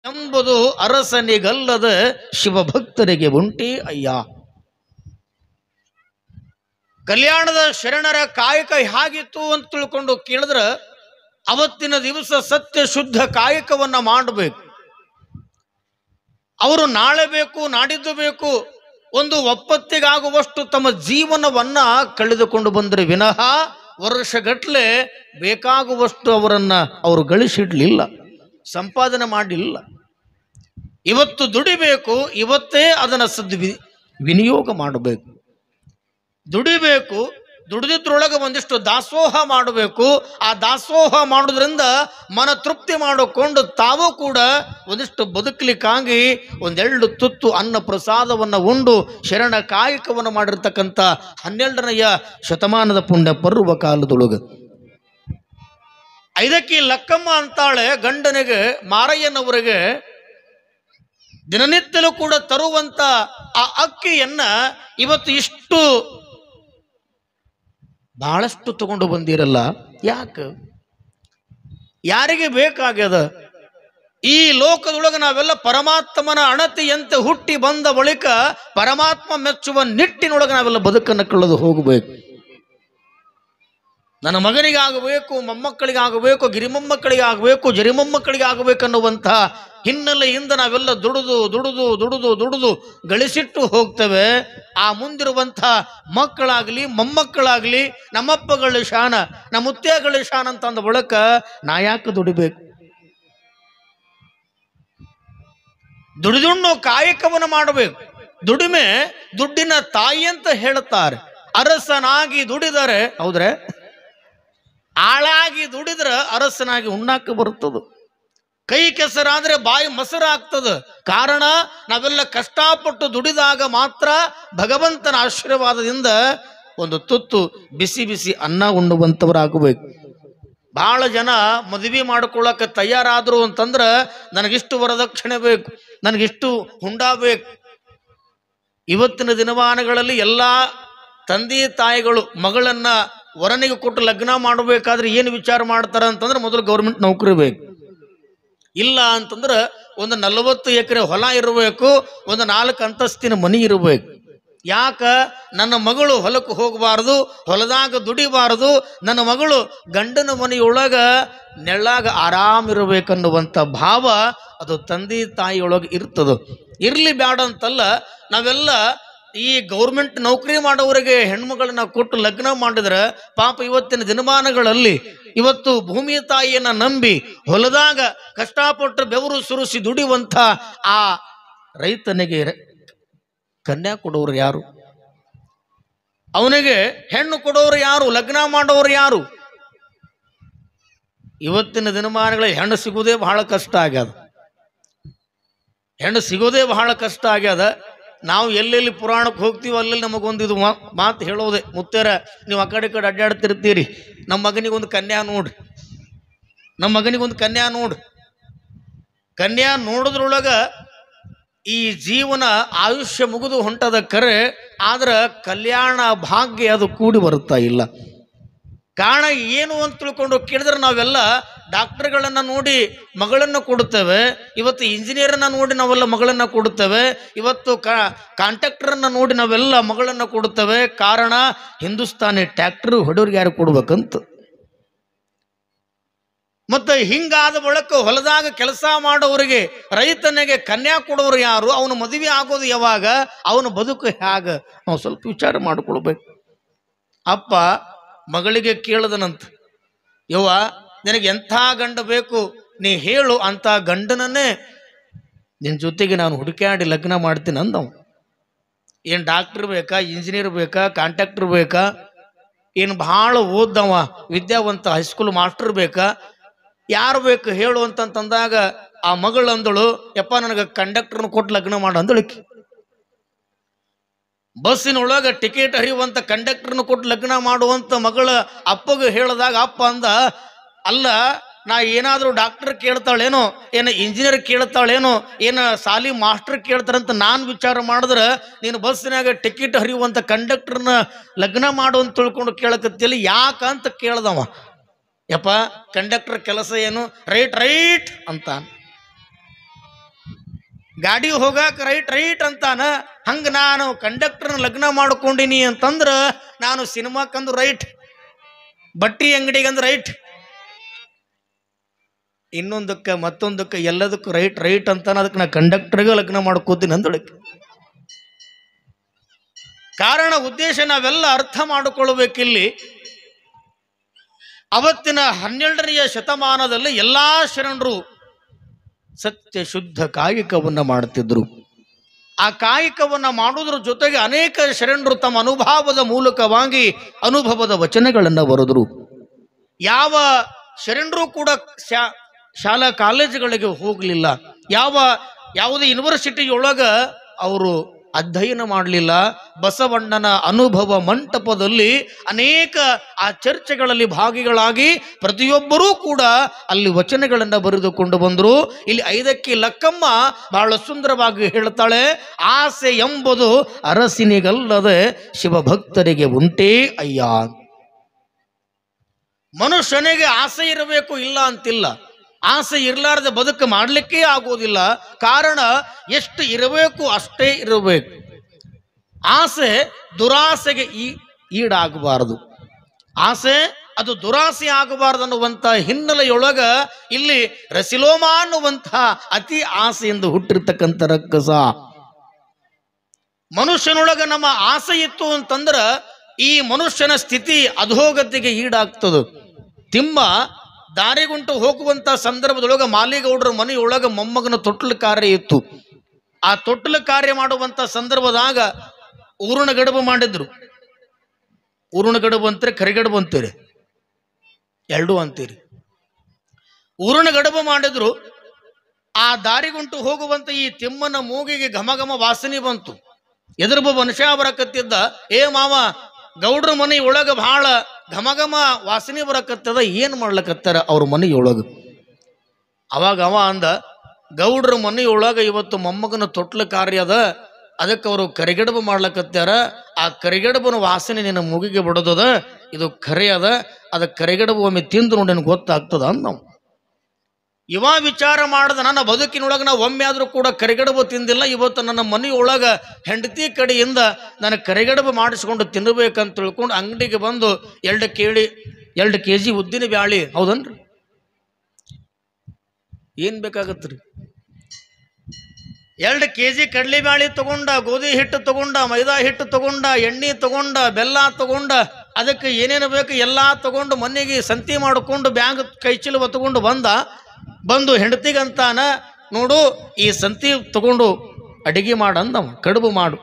ಎಂಬುದು ಅರಸನಿಗಲ್ಲದ ಶಿವಭಕ್ತರಿಗೆ ಉಂಟೇ ಅಯ್ಯ. ಕಲ್ಯಾಣದ ಶರಣರ ಕಾಯಕ ಹೇಗಿತ್ತು ಅಂತ ತಿಳ್ಕೊಂಡು ಕೇಳಿದ್ರೆ ಅವತ್ತಿನ ದಿವಸ ಸತ್ಯ ಶುದ್ಧ ಕಾಯಕವನ್ನ ಮಾಡಬೇಕು. ಅವರು ನಾಳೆ ಬೇಕು ನಾಡಿದ್ದು ಬೇಕು ಒಂದು ಒಪ್ಪತ್ತಿಗಾಗುವಷ್ಟು ತಮ್ಮ ಜೀವನವನ್ನ ಕಳೆದುಕೊಂಡು ಬಂದರೆ ವಿನಃ ವರ್ಷಗಟ್ಟಲೆ ಬೇಕಾಗುವಷ್ಟು ಅವರು ಗಳಿಸಿಡ್ಲಿಲ್ಲ, ಸಂಪಾದನೆ ಮಾಡಲಿಲ್ಲ. ಇವತ್ತು ದುಡಿಬೇಕು, ಇವತ್ತೇ ಅದನ್ನು ವಿನಿಯೋಗ ಮಾಡಬೇಕು. ದುಡಿಬೇಕು, ದುಡಿದಿದ್ರೊಳಗೆ ಒಂದಿಷ್ಟು ದಾಸೋಹ ಮಾಡಬೇಕು. ಆ ದಾಸೋಹ ಮಾಡೋದ್ರಿಂದ ಮನ ತೃಪ್ತಿ ಮಾಡಿಕೊಂಡು ತಾವು ಕೂಡ ಒಂದಿಷ್ಟು ಬದುಕಲಿಕ್ಕಾಗಿ ಒಂದೆರಡು ತುತ್ತು ಅನ್ನ ಪ್ರಸಾದವನ್ನು ಉಂಡು ಶರಣ ಕಾಯಕವನ್ನು ಮಾಡಿರ್ತಕ್ಕಂಥ 12ನೆಯ ಶತಮಾನದ ಪುಣ್ಯ ಪರ್ವ ಕಾಲದೊಳಗೆ ಇದಕ್ಕೆ ಲಕ್ಕಮ್ಮ ಅಂತಾಳೆ ಗಂಡನಿಗೆ ಮಾರಯ್ಯನವರಿಗೆ ದಿನನಿತ್ಯಲೂ ಕೂಡ ತರುವಂತ ಆ ಅಕ್ಕಿಯನ್ನ ಇವತ್ತು ಇಷ್ಟು ಬಹಳಷ್ಟು ತಗೊಂಡು ಬಂದಿರಲ್ಲ, ಯಾಕೆ? ಯಾರಿಗೆ ಬೇಕಾಗ್ಯದ? ಈ ಲೋಕದೊಳಗೆ ನಾವೆಲ್ಲ ಪರಮಾತ್ಮನ ಅಣತಿಯಂತೆ ಹುಟ್ಟಿ ಬಂದ ಬಳಿಕ ಪರಮಾತ್ಮ ಮೆಚ್ಚುವ ನಿಟ್ಟಿನೊಳಗೆ ನಾವೆಲ್ಲ ಬದುಕನ್ನು ಕಳೆದು ಹೋಗಬೇಕು. ನನ್ನ ಮಗನಿಗಾಗಬೇಕು, ಮೊಮ್ಮಕ್ಕಳಿಗಾಗಬೇಕು, ಗಿರಿಮೊಮ್ಮಕ್ಕಳಿಗಾಗಬೇಕು, ಜರಿಮೊಮ್ಮಕ್ಕಳಿಗಾಗಬೇಕನ್ನುವಂತಹ ಹಿನ್ನೆಲೆಯಿಂದ ನಾವೆಲ್ಲ ದುಡಿದು ದುಡಿದು ದುಡಿದು ದುಡಿದು ಗಳಿಸಿಟ್ಟು ಹೋಗ್ತೇವೆ. ಆ ಮುಂದಿರುವಂಥ ಮಕ್ಕಳಾಗಲಿ ಮೊಮ್ಮಕ್ಕಳಾಗಲಿ ನಮ್ಮಪ್ಪಗಳ ಶಾನ ನಮ್ಮ ಮುತ್ತೆಗಳ ಶಾನ ಅಂತ ಅಂದ ಬಳಿಕ ನಾ ಯಾಕೆ ದುಡಿಬೇಕು? ದುಡಿದುಣ್ಣು ಕಾಯಕವನ್ನು ಮಾಡಬೇಕು. ದುಡಿಮೆ ದುಡ್ಡಿನ ತಾಯಿ ಅಂತ ಹೇಳುತ್ತಾರೆ. ಅರಸನಾಗಿ ದುಡಿದರೆ, ಹೌದ್ರೆ, ಆಳಾಗಿ ದುಡಿದ್ರೆ ಅರಸನಾಗಿ ಉಣ್ಣಾಕ ಬರುತ್ತದೆ. ಕೈ ಕೆಸರಾದ್ರೆ ಬಾಯಿ ಮೊಸರಾಗ್ತದೆ. ಕಾರಣ ನಾವೆಲ್ಲ ಕಷ್ಟಪಟ್ಟು ದುಡಿದಾಗ ಮಾತ್ರ ಭಗವಂತನ ಆಶೀರ್ವಾದದಿಂದ ಒಂದು ತುತ್ತು ಬಿಸಿ ಬಿಸಿ ಅನ್ನ ಉಣ್ಣುವಂಥವರಾಗಬೇಕು. ಬಹಳ ಜನ ಮದುವೆ ಮಾಡ್ಕೊಳ್ಳೋಕೆ ತಯಾರಾದ್ರು ಅಂತಂದ್ರೆ ನನಗಿಷ್ಟು ವರದಕ್ಷಿಣೆ ಬೇಕು, ನನಗಿಷ್ಟು ಹುಂಡ ಬೇಕು. ಇವತ್ತಿನ ದಿನಮಾನಗಳಲ್ಲಿ ಎಲ್ಲ ತಂದೆ ತಾಯಿಗಳು ಮಗಳನ್ನ ವರನಿಗೆ ಕೊಟ್ಟು ಲಗ್ನ ಮಾಡಬೇಕಾದ್ರೆ ಏನು ವಿಚಾರ ಮಾಡ್ತಾರೆ ಅಂತಂದ್ರೆ ಮೊದಲು ಗೌರ್ಮೆಂಟ್ ನೌಕರಿ ಬೇಕು, ಇಲ್ಲ ಅಂತಂದ್ರೆ ಒಂದು 40 ಎಕರೆ ಹೊಲ ಇರಬೇಕು, ಒಂದು 4 ಅಂತಸ್ತಿನ ಮನಿ ಇರಬೇಕು. ಯಾಕ? ನನ್ನ ಮಗಳು ಹೊಲಕ್ಕೆ ಹೋಗಬಾರ್ದು, ಹೊಲದಾಗ ದುಡಿಬಾರದು, ನನ್ನ ಮಗಳು ಗಂಡನ ಮನೆಯೊಳಗ ನೆಳ್ಳಾಗ ಆರಾಮಿರಬೇಕನ್ನುವಂಥ ಭಾವ ಅದು ತಂದೆ ತಾಯಿಯೊಳಗೆ ಇರ್ತದೆ. ಇರ್ಲಿ ಬ್ಯಾಡ ಅಂತಲ್ಲ, ನಾವೆಲ್ಲ ಈ ಗೌರ್ಮೆಂಟ್ ನೌಕರಿ ಮಾಡೋವರಿಗೆ ಹೆಣ್ಮಗಳನ್ನ ಕೊಟ್ಟು ಲಗ್ನ ಮಾಡಿದ್ರೆ ಪಾಪ ಇವತ್ತಿನ ದಿನಮಾನಗಳಲ್ಲಿ ಇವತ್ತು ಭೂಮಿ ತಾಯಿಯನ್ನ ನಂಬಿ ಹೊಲದಾಗ ಕಷ್ಟಪಟ್ಟು ಬೆವರು ಸುರಿಸಿ ದುಡಿಯುವಂಥ ಆ ರೈತನಿಗೆ ಕನ್ಯಾ ಕೊಡೋರು ಯಾರು? ಅವನಿಗೆ ಹೆಣ್ಣು ಕೊಡೋರು ಯಾರು? ಲಗ್ನ ಮಾಡೋರು ಯಾರು? ಇವತ್ತಿನ ದಿನಮಾನಗಳಲ್ಲಿ ಹೆಣ್ಣು ಸಿಗೋದೇ ಬಹಳ ಕಷ್ಟ ಆಗ್ಯದ. ಹೆಣ್ಣು ಸಿಗೋದೇ ಬಹಳ ಕಷ್ಟ ಆಗ್ಯದ. ನಾವು ಎಲ್ಲೆಲ್ಲಿ ಪುರಾಣಕ್ಕೆ ಹೋಗ್ತೀವಿ ಅಲ್ಲೆಲ್ಲಿ ನಮಗೊಂದು ಮಾತು ಹೇಳೋದೆ, ಮುತ್ತೇರ ನೀವು ಆ ಕಡೆ ಅಡ್ಡಾಡ್ತಿರ್ತೀರಿ, ನಮ್ಮ ಮಗನಿಗೊಂದು ಕನ್ಯಾ ನೋಡ್ರಿ, ನಮ್ಮ ಮಗನಿಗೊಂದು ಕನ್ಯಾ ನೋಡ್ರಿ. ಕನ್ಯಾ ನೋಡೋದ್ರೊಳಗ ಈ ಜೀವನ ಆಯುಷ್ಯ ಮುಗಿದು ಹೊಂಟದ ಕರೆ, ಆದ್ರೆ ಕಲ್ಯಾಣ ಭಾಗ್ಯ ಅದು ಕೂಡಿ ಬರುತ್ತಾ ಇಲ್ಲ. ಕಾರಣ ಏನು ಅಂತ ತಿಳ್ಕೊಂಡು ಕೇಳಿದ್ರೆ ನಾವೆಲ್ಲ ಡಾಕ್ಟರ್ಗಳನ್ನು ನೋಡಿ ಮಗಳನ್ನು ಕೊಡುತ್ತೇವೆ, ಇವತ್ತು ಇಂಜಿನಿಯರನ್ನು ನೋಡಿ ನಾವೆಲ್ಲ ಮಗಳನ್ನು ಕೊಡುತ್ತೇವೆ, ಇವತ್ತು ಕಾಂಟ್ರಾಕ್ಟರನ್ನು ನೋಡಿ ನಾವೆಲ್ಲ ಮಗಳನ್ನು ಕೊಡುತ್ತೇವೆ. ಕಾರಣ ಹಿಂದೂಸ್ತಾನಿ ಟ್ಯಾಕ್ಟರ್ ಹೊಡೋರಿಗೆ ಯಾರು ಕೊಡ್ಬೇಕಂತ. ಮತ್ತೆ ಹಿಂಗಾದ ಬಳಿಕ ಹೊಲದಾಗ ಕೆಲಸ ಮಾಡೋರಿಗೆ ರೈತನಿಗೆ ಕನ್ಯಾ ಕೊಡೋರು ಯಾರು? ಅವನು ಮದುವೆ ಆಗೋದು ಯಾವಾಗ? ಅವನು ಬದುಕು ಹೇಗ? ನಾವು ಸ್ವಲ್ಪ ವಿಚಾರ ಮಾಡಿಕೊಳ್ಬೇಕು. ಅಪ್ಪ ಮಗಳಿಗೆ ಕೇಳದನಂತ, ಯವ್ವ ನಿನಗೆ ಎಂಥ ಗಂಡ ಬೇಕು ನೀ ಹೇಳು, ಅಂತ ಗಂಡನನ್ನೇ ನಿನ್ನ ಜೊತೆಗೆ ನಾನು ಹುಡುಕಾಡಿ ಲಗ್ನ ಮಾಡ್ತೀನಿ ಅಂದವ. ಏನು ಡಾಕ್ಟರ್ ಬೇಕಾ, ಇಂಜಿನಿಯರ್ ಬೇಕಾ, ಕಾಂಟ್ರಾಕ್ಟರ್ ಬೇಕಾ, ಏನು ಭಾಳ ಓದ್ದವ ವಿದ್ಯಾವಂತ ಹೈಸ್ಕೂಲ್ ಮಾಸ್ಟರ್ ಬೇಕಾ, ಯಾರು ಬೇಕು ಹೇಳು ಅಂತಂದಾಗ ಆ ಮಗಳು ಅಂದಳು, ಯಪ್ಪ ನನಗೆ ಕಂಡಕ್ಟರ್ನ ಕೊಟ್ಟು ಲಗ್ನ ಮಾಡು ಅಂದಳಿಕೆ. ಬಸ್ಸಿನೊಳಗೆ ಟಿಕೆಟ್ ಹರಿಯುವಂಥ ಕಂಡಕ್ಟರ್ನ ಕೊಟ್ಟು ಲಗ್ನ ಮಾಡುವಂಥ ಮಗಳ ಅಪ್ಪಗೆ ಹೇಳಿದಾಗ ಅಪ್ಪ ಅಂದ, ಅಲ್ಲ ನಾ ಏನಾದರೂ ಡಾಕ್ಟರ್ ಕೇಳ್ತಾಳೇನೋ, ಏನು ಇಂಜಿನಿಯರ್ ಕೇಳ್ತಾಳೇನೋ, ಏನು ಸಾಲಿ ಮಾಸ್ಟರ್ ಕೇಳ್ತಾರಂತ ನಾನು ವಿಚಾರ ಮಾಡಿದ್ರೆ ನೀನು ಬಸ್ಸಿನಾಗ ಟಿಕೆಟ್ ಹರಿಯುವಂಥ ಕಂಡಕ್ಟರ್ನ ಲಗ್ನ ಮಾಡು ಅಂತ ತಿಳ್ಕೊಂಡು ಕೇಳಕತ್ತಿಲ್ಲ, ಯಾಕಂತ ಕೇಳ್ದವ. ಯಪ್ಪ ಕಂಡಕ್ಟರ್ ಕೆಲಸ ಏನು? ರೈಟ್ ಅಂತ. ಗಾಡಿ ಹೋಗಾಕ ರೈಟ್ ರೈಟ್ ಅಂತಾನ. ಹಂಗ ನಾನು ಕಂಡಕ್ಟರ್ನ ಲಗ್ನ ಮಾಡ್ಕೊಂಡಿನಿ ಅಂತಂದ್ರ ನಾನು ಸಿನಿಮಾಕ್ಕಂದು ರೈಟ್, ಬಟ್ಟಿ ಅಂಗಡಿಗಂದು ರೈಟ್, ಇನ್ನೊಂದಕ್ಕೆ ಮತ್ತೊಂದಕ್ಕೆ ಎಲ್ಲದಕ್ಕೂ ರೈಟ್ ರೈಟ್ ಅಂತಾನ. ಅದಕ್ಕೆ ನಾ ಕಂಡಕ್ಟರ್ಗೆ ಲಗ್ನ ಮಾಡ್ಕೋತೀನಿ ಅಂದೊಳಕ್ಕೆ. ಕಾರಣ ಉದ್ದೇಶ ನಾವೆಲ್ಲ ಅರ್ಥ ಮಾಡಿಕೊಳ್ಳಬೇಕಿಲ್ಲಿ. ಅವತ್ತಿನ 12ನೆಯ ಶತಮಾನದಲ್ಲಿ ಎಲ್ಲಾ ಶರಣರು ಸತ್ಯ ಶುದ್ಧ ಕಾಯಿಕವನ್ನ ಮಾಡ್ತಿದ್ರು. ಆ ಕಾಯಿಕವನ್ನ ಮಾಡುವುದ್ರ ಜೊತೆಗೆ ಅನೇಕ ಶರಣರು ತಮ್ಮ ಅನುಭವದ ಮೂಲಕವಾಗಿ ಅನುಭವದ ವಚನಗಳನ್ನು ಬರೆದರು. ಯಾವ ಶರಣರು ಕೂಡ ಶಾಲಾ ಕಾಲೇಜುಗಳಿಗೆ ಹೋಗಲಿಲ್ಲ, ಯಾವುದೇ ಯೂನಿವರ್ಸಿಟಿಯೊಳಗ ಅವರು ಅಧ್ಯಯನ ಮಾಡಲಿಲ್ಲ. ಬಸವಣ್ಣನ ಅನುಭವ ಮಂಟಪದಲ್ಲಿ ಅನೇಕ ಆ ಚರ್ಚೆಗಳಲ್ಲಿ ಭಾಗಿಗಳಾಗಿ ಪ್ರತಿಯೊಬ್ಬರೂ ಕೂಡ ಅಲ್ಲಿ ವಚನಗಳನ್ನು ಬರೆದುಕೊಂಡು ಬಂದರು. ಇಲ್ಲಿ 5ಕ್ಕೆ ಲಕ್ಕಮ್ಮ ಬಹಳ ಸುಂದರವಾಗಿ ಹೇಳ್ತಾಳೆ, ಆಸೆ ಎಂಬುದು ಅರಸಿನಿಗಲ್ಲದೆ ಶಿವಭಕ್ತರಿಗೆ ಉಂಟೇ ಅಯ್ಯ. ಮನುಷ್ಯನಿಗೆ ಆಸೆ ಇರಬೇಕು, ಇಲ್ಲ ಅಂತಿಲ್ಲ. ಆಸೆ ಇರಲಾರ್ದೆ ಬದುಕು ಮಾಡಲಿಕ್ಕೆ ಆಗೋದಿಲ್ಲ. ಕಾರಣ ಎಷ್ಟು ಇರಬೇಕು ಅಷ್ಟೇ ಇರಬೇಕು. ಆಸೆ ದುರಾಸೆಗೆ ಈಡಾಗಬಾರದು. ಆಸೆ ಅದು ದುರಾಸೆ ಆಗಬಾರದು ಅನ್ನುವಂಥ ಹಿನ್ನೆಲೆಯೊಳಗ ಇಲ್ಲಿ ರಸಿಲೋಮ ಅನ್ನುವಂಥ ಅತಿ ಆಸೆಯಿಂದ ಹುಟ್ಟಿರ್ತಕ್ಕಂಥ ರಕ್ಕಸ. ಮನುಷ್ಯನೊಳಗ ನಮ್ಮ ಆಸೆ ಇತ್ತು ಅಂತಂದ್ರ ಈ ಮನುಷ್ಯನ ಸ್ಥಿತಿ ಅಧೋಗತಿಗೆ ಈಡಾಗ್ತದೆ. ತಿಮ್ಮ ದಾರಿಗುಂಟು ಹೋಗುವಂತ ಸಂದರ್ಭದೊಳಗ ಮಾಲಿಗೌಡರ ಮನೆಯೊಳಗ ಮೊಮ್ಮಗನ ತೊಟ್ಲು ಕಾರ್ಯ ಇತ್ತು. ಆ ತೊಟ್ಲು ಕಾರ್ಯ ಮಾಡುವಂತ ಸಂದರ್ಭದಾಗ ಊರಣ ಗಡಬು ಮಾಡಿದ್ರು. ಊರಣ ಗಡಬು ಅಂತೀರಿ, ಕರಿಗಡಬು ಅಂತೀರಿ, ಎರಡೂ ಅಂತೀರಿ. ಊರಣ ಗಡಬು ಮಾಡಿದ್ರು. ಆ ದಾರಿಗುಂಟು ಹೋಗುವಂತ ಈ ತಿಮ್ಮನ ಮೂಗಿಗೆ ಘಮ ಘಮ ವಾಸನೆ ಬಂತು. ಎದುರು ಮನುಷ್ಯ ಬರಕತ್ತಿದ್ದ, ಏ ಮಾವ ಗೌಡ್ರ ಮನೆಯೊಳಗ ಬಹಳ ಘಮ ಘಮ ವಾಸನೆ ಬರಕತ್ತದ, ಏನ್ ಮಾಡ್ಲಕತ್ತಾರ ಅವ್ರ ಮನೆಯೊಳಗ? ಅವಾಗ ಅವ ಅಂದ, ಗೌಡ್ರ ಮನೆಯೊಳಗ ಇವತ್ತು ಮೊಮ್ಮಗನ ತೊಟ್ಲ ಕಾರ್ಯ ಅದ, ಅದಕ್ಕೆ ಅವರು ಕರಿಗಡಬು ಮಾಡ್ಲಕತ್ತಾರ. ಆ ಕರಿಗಡಬನ ವಾಸನೆ ನಿನ್ನ ಮೂಗಿಗೆ ಬಿಡೋದದ, ಇದು ಕರೆ ಅದ, ಅದ ಕರಿಗಡಬು ಒಮ್ಮೆ ತಿಂದು ನೋಡಿ ನನಗೆ ಗೊತ್ತಾಗ್ತದ ಅಂದ ನಾವು. ಇವ ವಿಚಾರ ಮಾಡದ, ನನ್ನ ಬದುಕಿನೊಳಗ ನಾ ಒಮ್ಮೆ ಆದ್ರೂ ಕೂಡ ಕರಿಗಡಬು ತಿಂದಿಲ್ಲ. ಇವತ್ತು ನನ್ನ ಮನೆಯೊಳಗ ಹೆಂಡತಿ ಕಡೆಯಿಂದ ನಾನು ಕರಿಗಡಬು ಮಾಡಿಸ್ಕೊಂಡು ತಿನ್ನಬೇಕಂತ ತಿಳ್ಕೊಂಡು ಅಂಗಡಿಗೆ ಬಂದು 2 kg ಉದ್ದಿನ ಬ್ಯಾಳಿ, ಹೌದನ್ರಿ, ಏನ್ ಬೇಕಾಗತ್ರಿ, 2 kg ಕಡ್ಲಿ ಬ್ಯಾಳಿ ತಗೊಂಡ, ಗೋಧಿ ಹಿಟ್ಟು ತಗೊಂಡ, ಮೈದಾ ಹಿಟ್ಟು ತಗೊಂಡ, ಎಣ್ಣೆ ತಗೊಂಡ, ಬೆಲ್ಲ ತಗೊಂಡ, ಅದಕ್ಕೆ ಏನೇನು ಬೇಕು ಎಲ್ಲ ತಗೊಂಡು ಮನೆಗೆ ಸಂತಿ ಮಾಡಿಕೊಂಡು ಬ್ಯಾಂಗ್ ಕೈ ಚೀಲ ತಗೊಂಡು ಬಂದು ಹೆಂಡತಿಗಂತಾನ, ನೋಡು ಈ ಸಂತಿ ತಗೊಂಡು ಅಡಿಗೆ ಮಾಡಂದ, ಕಡುಬು ಮಾಡು.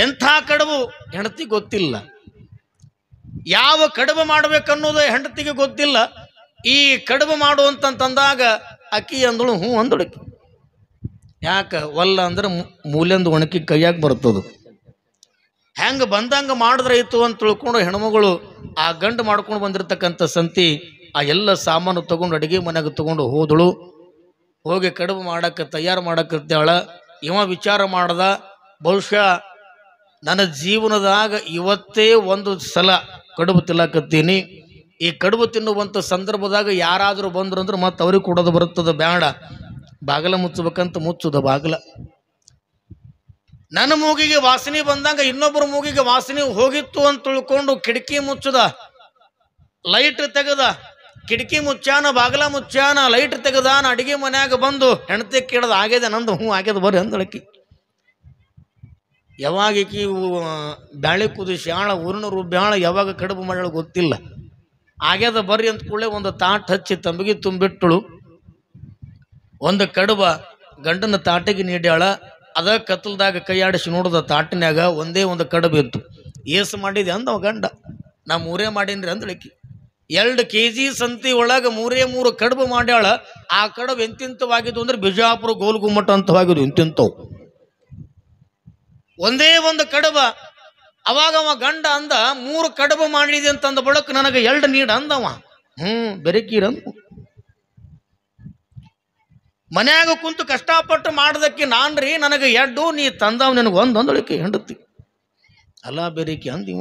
ಎಂಥ ಕಡುಬು ಹೆಂಡತಿ ಗೊತ್ತಿಲ್ಲ, ಯಾವ ಕಡುಬು ಮಾಡ್ಬೇಕನ್ನೋದು ಹೆಂಡತಿಗೆ ಗೊತ್ತಿಲ್ಲ. ಈ ಕಡುಬು ಮಾಡು ಅಂತಂದಾಗ ಅಕ್ಕಿ ಅಂದಳು, ಹ್ಞೂ ಅಂದೊಳಕಿ. ಯಾಕ ಒಲ್ಲ ಅಂದ್ರೆ ಮೂಲೆಂದು ಒಣಕಿ ಕೈಯಾಗ ಬರ್ತದು. ಹೆಂಗ ಬಂದಂಗ ಮಾಡಿದ್ರೆ ಇತ್ತು ಅಂತ ತಿಳ್ಕೊಂಡು ಹೆಣ್ಮಗಳು ಆ ಗಂಡು ಮಾಡ್ಕೊಂಡು ಬಂದಿರತಕ್ಕಂಥ ಸಂತಿ ಆ ಎಲ್ಲ ಸಾಮಾನು ತಗೊಂಡು ಅಡುಗೆ ಮನೆಯಾಗ ತಗೊಂಡು ಹೋದಳು. ಹೋಗಿ ಕಡುಬು ಮಾಡಕ್ಕೆ ತಯಾರು ಮಾಡಕತ್ತಾಳ. ಇವ ವಿಚಾರ ಮಾಡ್ದ, ಬಹುಶಃ ನನ್ನ ಜೀವನದಾಗ ಇವತ್ತೇ ಒಂದು ಸಲ ಕಡುಬು ತಿನ್ನಕತ್ತೀನಿ. ಈ ಕಡುಬು ತಿನ್ನುವಂಥ ಸಂದರ್ಭದಾಗ ಯಾರಾದರೂ ಬಂದ್ರು ಅಂದ್ರೆ ಮತ್ತೆ ಅವ್ರಿಗೆ ಕೊಡೋದು ಬರುತ್ತದೆ, ಬೇಡ, ಬಾಗಿಲ ಮುಚ್ಚಬೇಕಂತ ಮುಚ್ಚುದ ಬಾಗಿಲ. ನನ್ನ ಮೂಗಿಗೆ ವಾಸನೆ ಬಂದಂಗ ಇನ್ನೊಬ್ಬರ ಮೂಗಿಗೆ ವಾಸನೆ ಹೋಗಿತ್ತು ಅಂತ ತಿಳ್ಕೊಂಡು ಕಿಟಕಿ ಮುಚ್ಚದ, ಲೈಟ್ ತೆಗದ, ಕಿಟಕಿ ಮುಚ್ಚಾನ, ಬಾಗಿಲ ಮುಚ್ಚಾನ, ಲೈಟ್ ತೆಗದಾನ, ಅಡಿಗೆ ಮನ್ಯಾಗ ಬಂದು ಹೆಣ್ತಿ ಕೇಳದ, ಆಗ್ಯದ ನಂದು, ಹ್ಞೂ ಆಗ್ಯದ ಬರ್ರಿ ಅಂದಳಕಿ. ಯಾವಾಗ ಈಕಿ ಬ್ಯಾಳೆ ಕುದಿಸಿ ಆಳ ಊರಿನರು ಬ್ಯಾಳ ಯಾವಾಗ ಕಡುಬು ಮಾಡ್ಯಾಳ ಗೊತ್ತಿಲ್ಲ. ಆಗ್ಯದ ಬರ್ರಿ ಅಂತ ಕೂಡಲೇ ಒಂದು ತಾಟ್ ಹಚ್ಚಿ ತಂಬಿಗೆ ತುಂಬಿಟ್ಟಳು. ಒಂದು ಕಡುಬ ಗಂಡನ ತಾಟಿಗೆ ನೀಡ್ಯಾಳ. ಅದ ಕತ್ತಲ್ದಾಗ ಕೈಯಾಡಿಸಿ ನೋಡಿದ ತಾಟಿನ್ಯಾಗ ಒಂದೇ ಒಂದು ಕಡುಬು ಇತ್ತು. ಏಸು ಮಾಡಿದೆ ಅಂದವ ಗಂಡ, ನಾ 3 ಮಾಡೀನ್ರಿ ಅಂದಳಕಿ. 2 kg ಸಂತಿ ಒಳಗ 3 ಕಡುಬು ಮಾಡ್ಯಾಳ. ಆ ಕಡುಬು ಎಂತಿಂತವಾಗಿದ್ದು ಅಂದ್ರೆ ಬಿಜಾಪುರ ಗೋಲ್ ಗುಮ್ಮಟ ಅಂತವಾಗಿದ್ದು, ಇಂತಿಂತವು ಒಂದೇ ಒಂದು ಕಡುಬ. ಅವಾಗ ಅವ ಗಂಡ ಅಂದ, 3 ಕಡುಬು ಮಾಡಿದೆ ಅಂತಂದ ಬಳಕ ನನಗೆ 2 ನೀಡ ಅಂದವ. ಬೆರಕೀರಂದ. ಮನ್ಯಾಗ ಕುಂತು ಕಷ್ಟಪಟ್ಟು ಮಾಡ್ದಕ್ಕೆ ನಾನ್ರಿ ನನಗೆ 2, ನೀ ತಂದವ್ ನನಗೆ 1 ಅಂದಳಿಕೆ ಹೆಂಡತಿ. ಅಲ್ಲ ಬೆರಿಕೆ ಅಂದಿವ,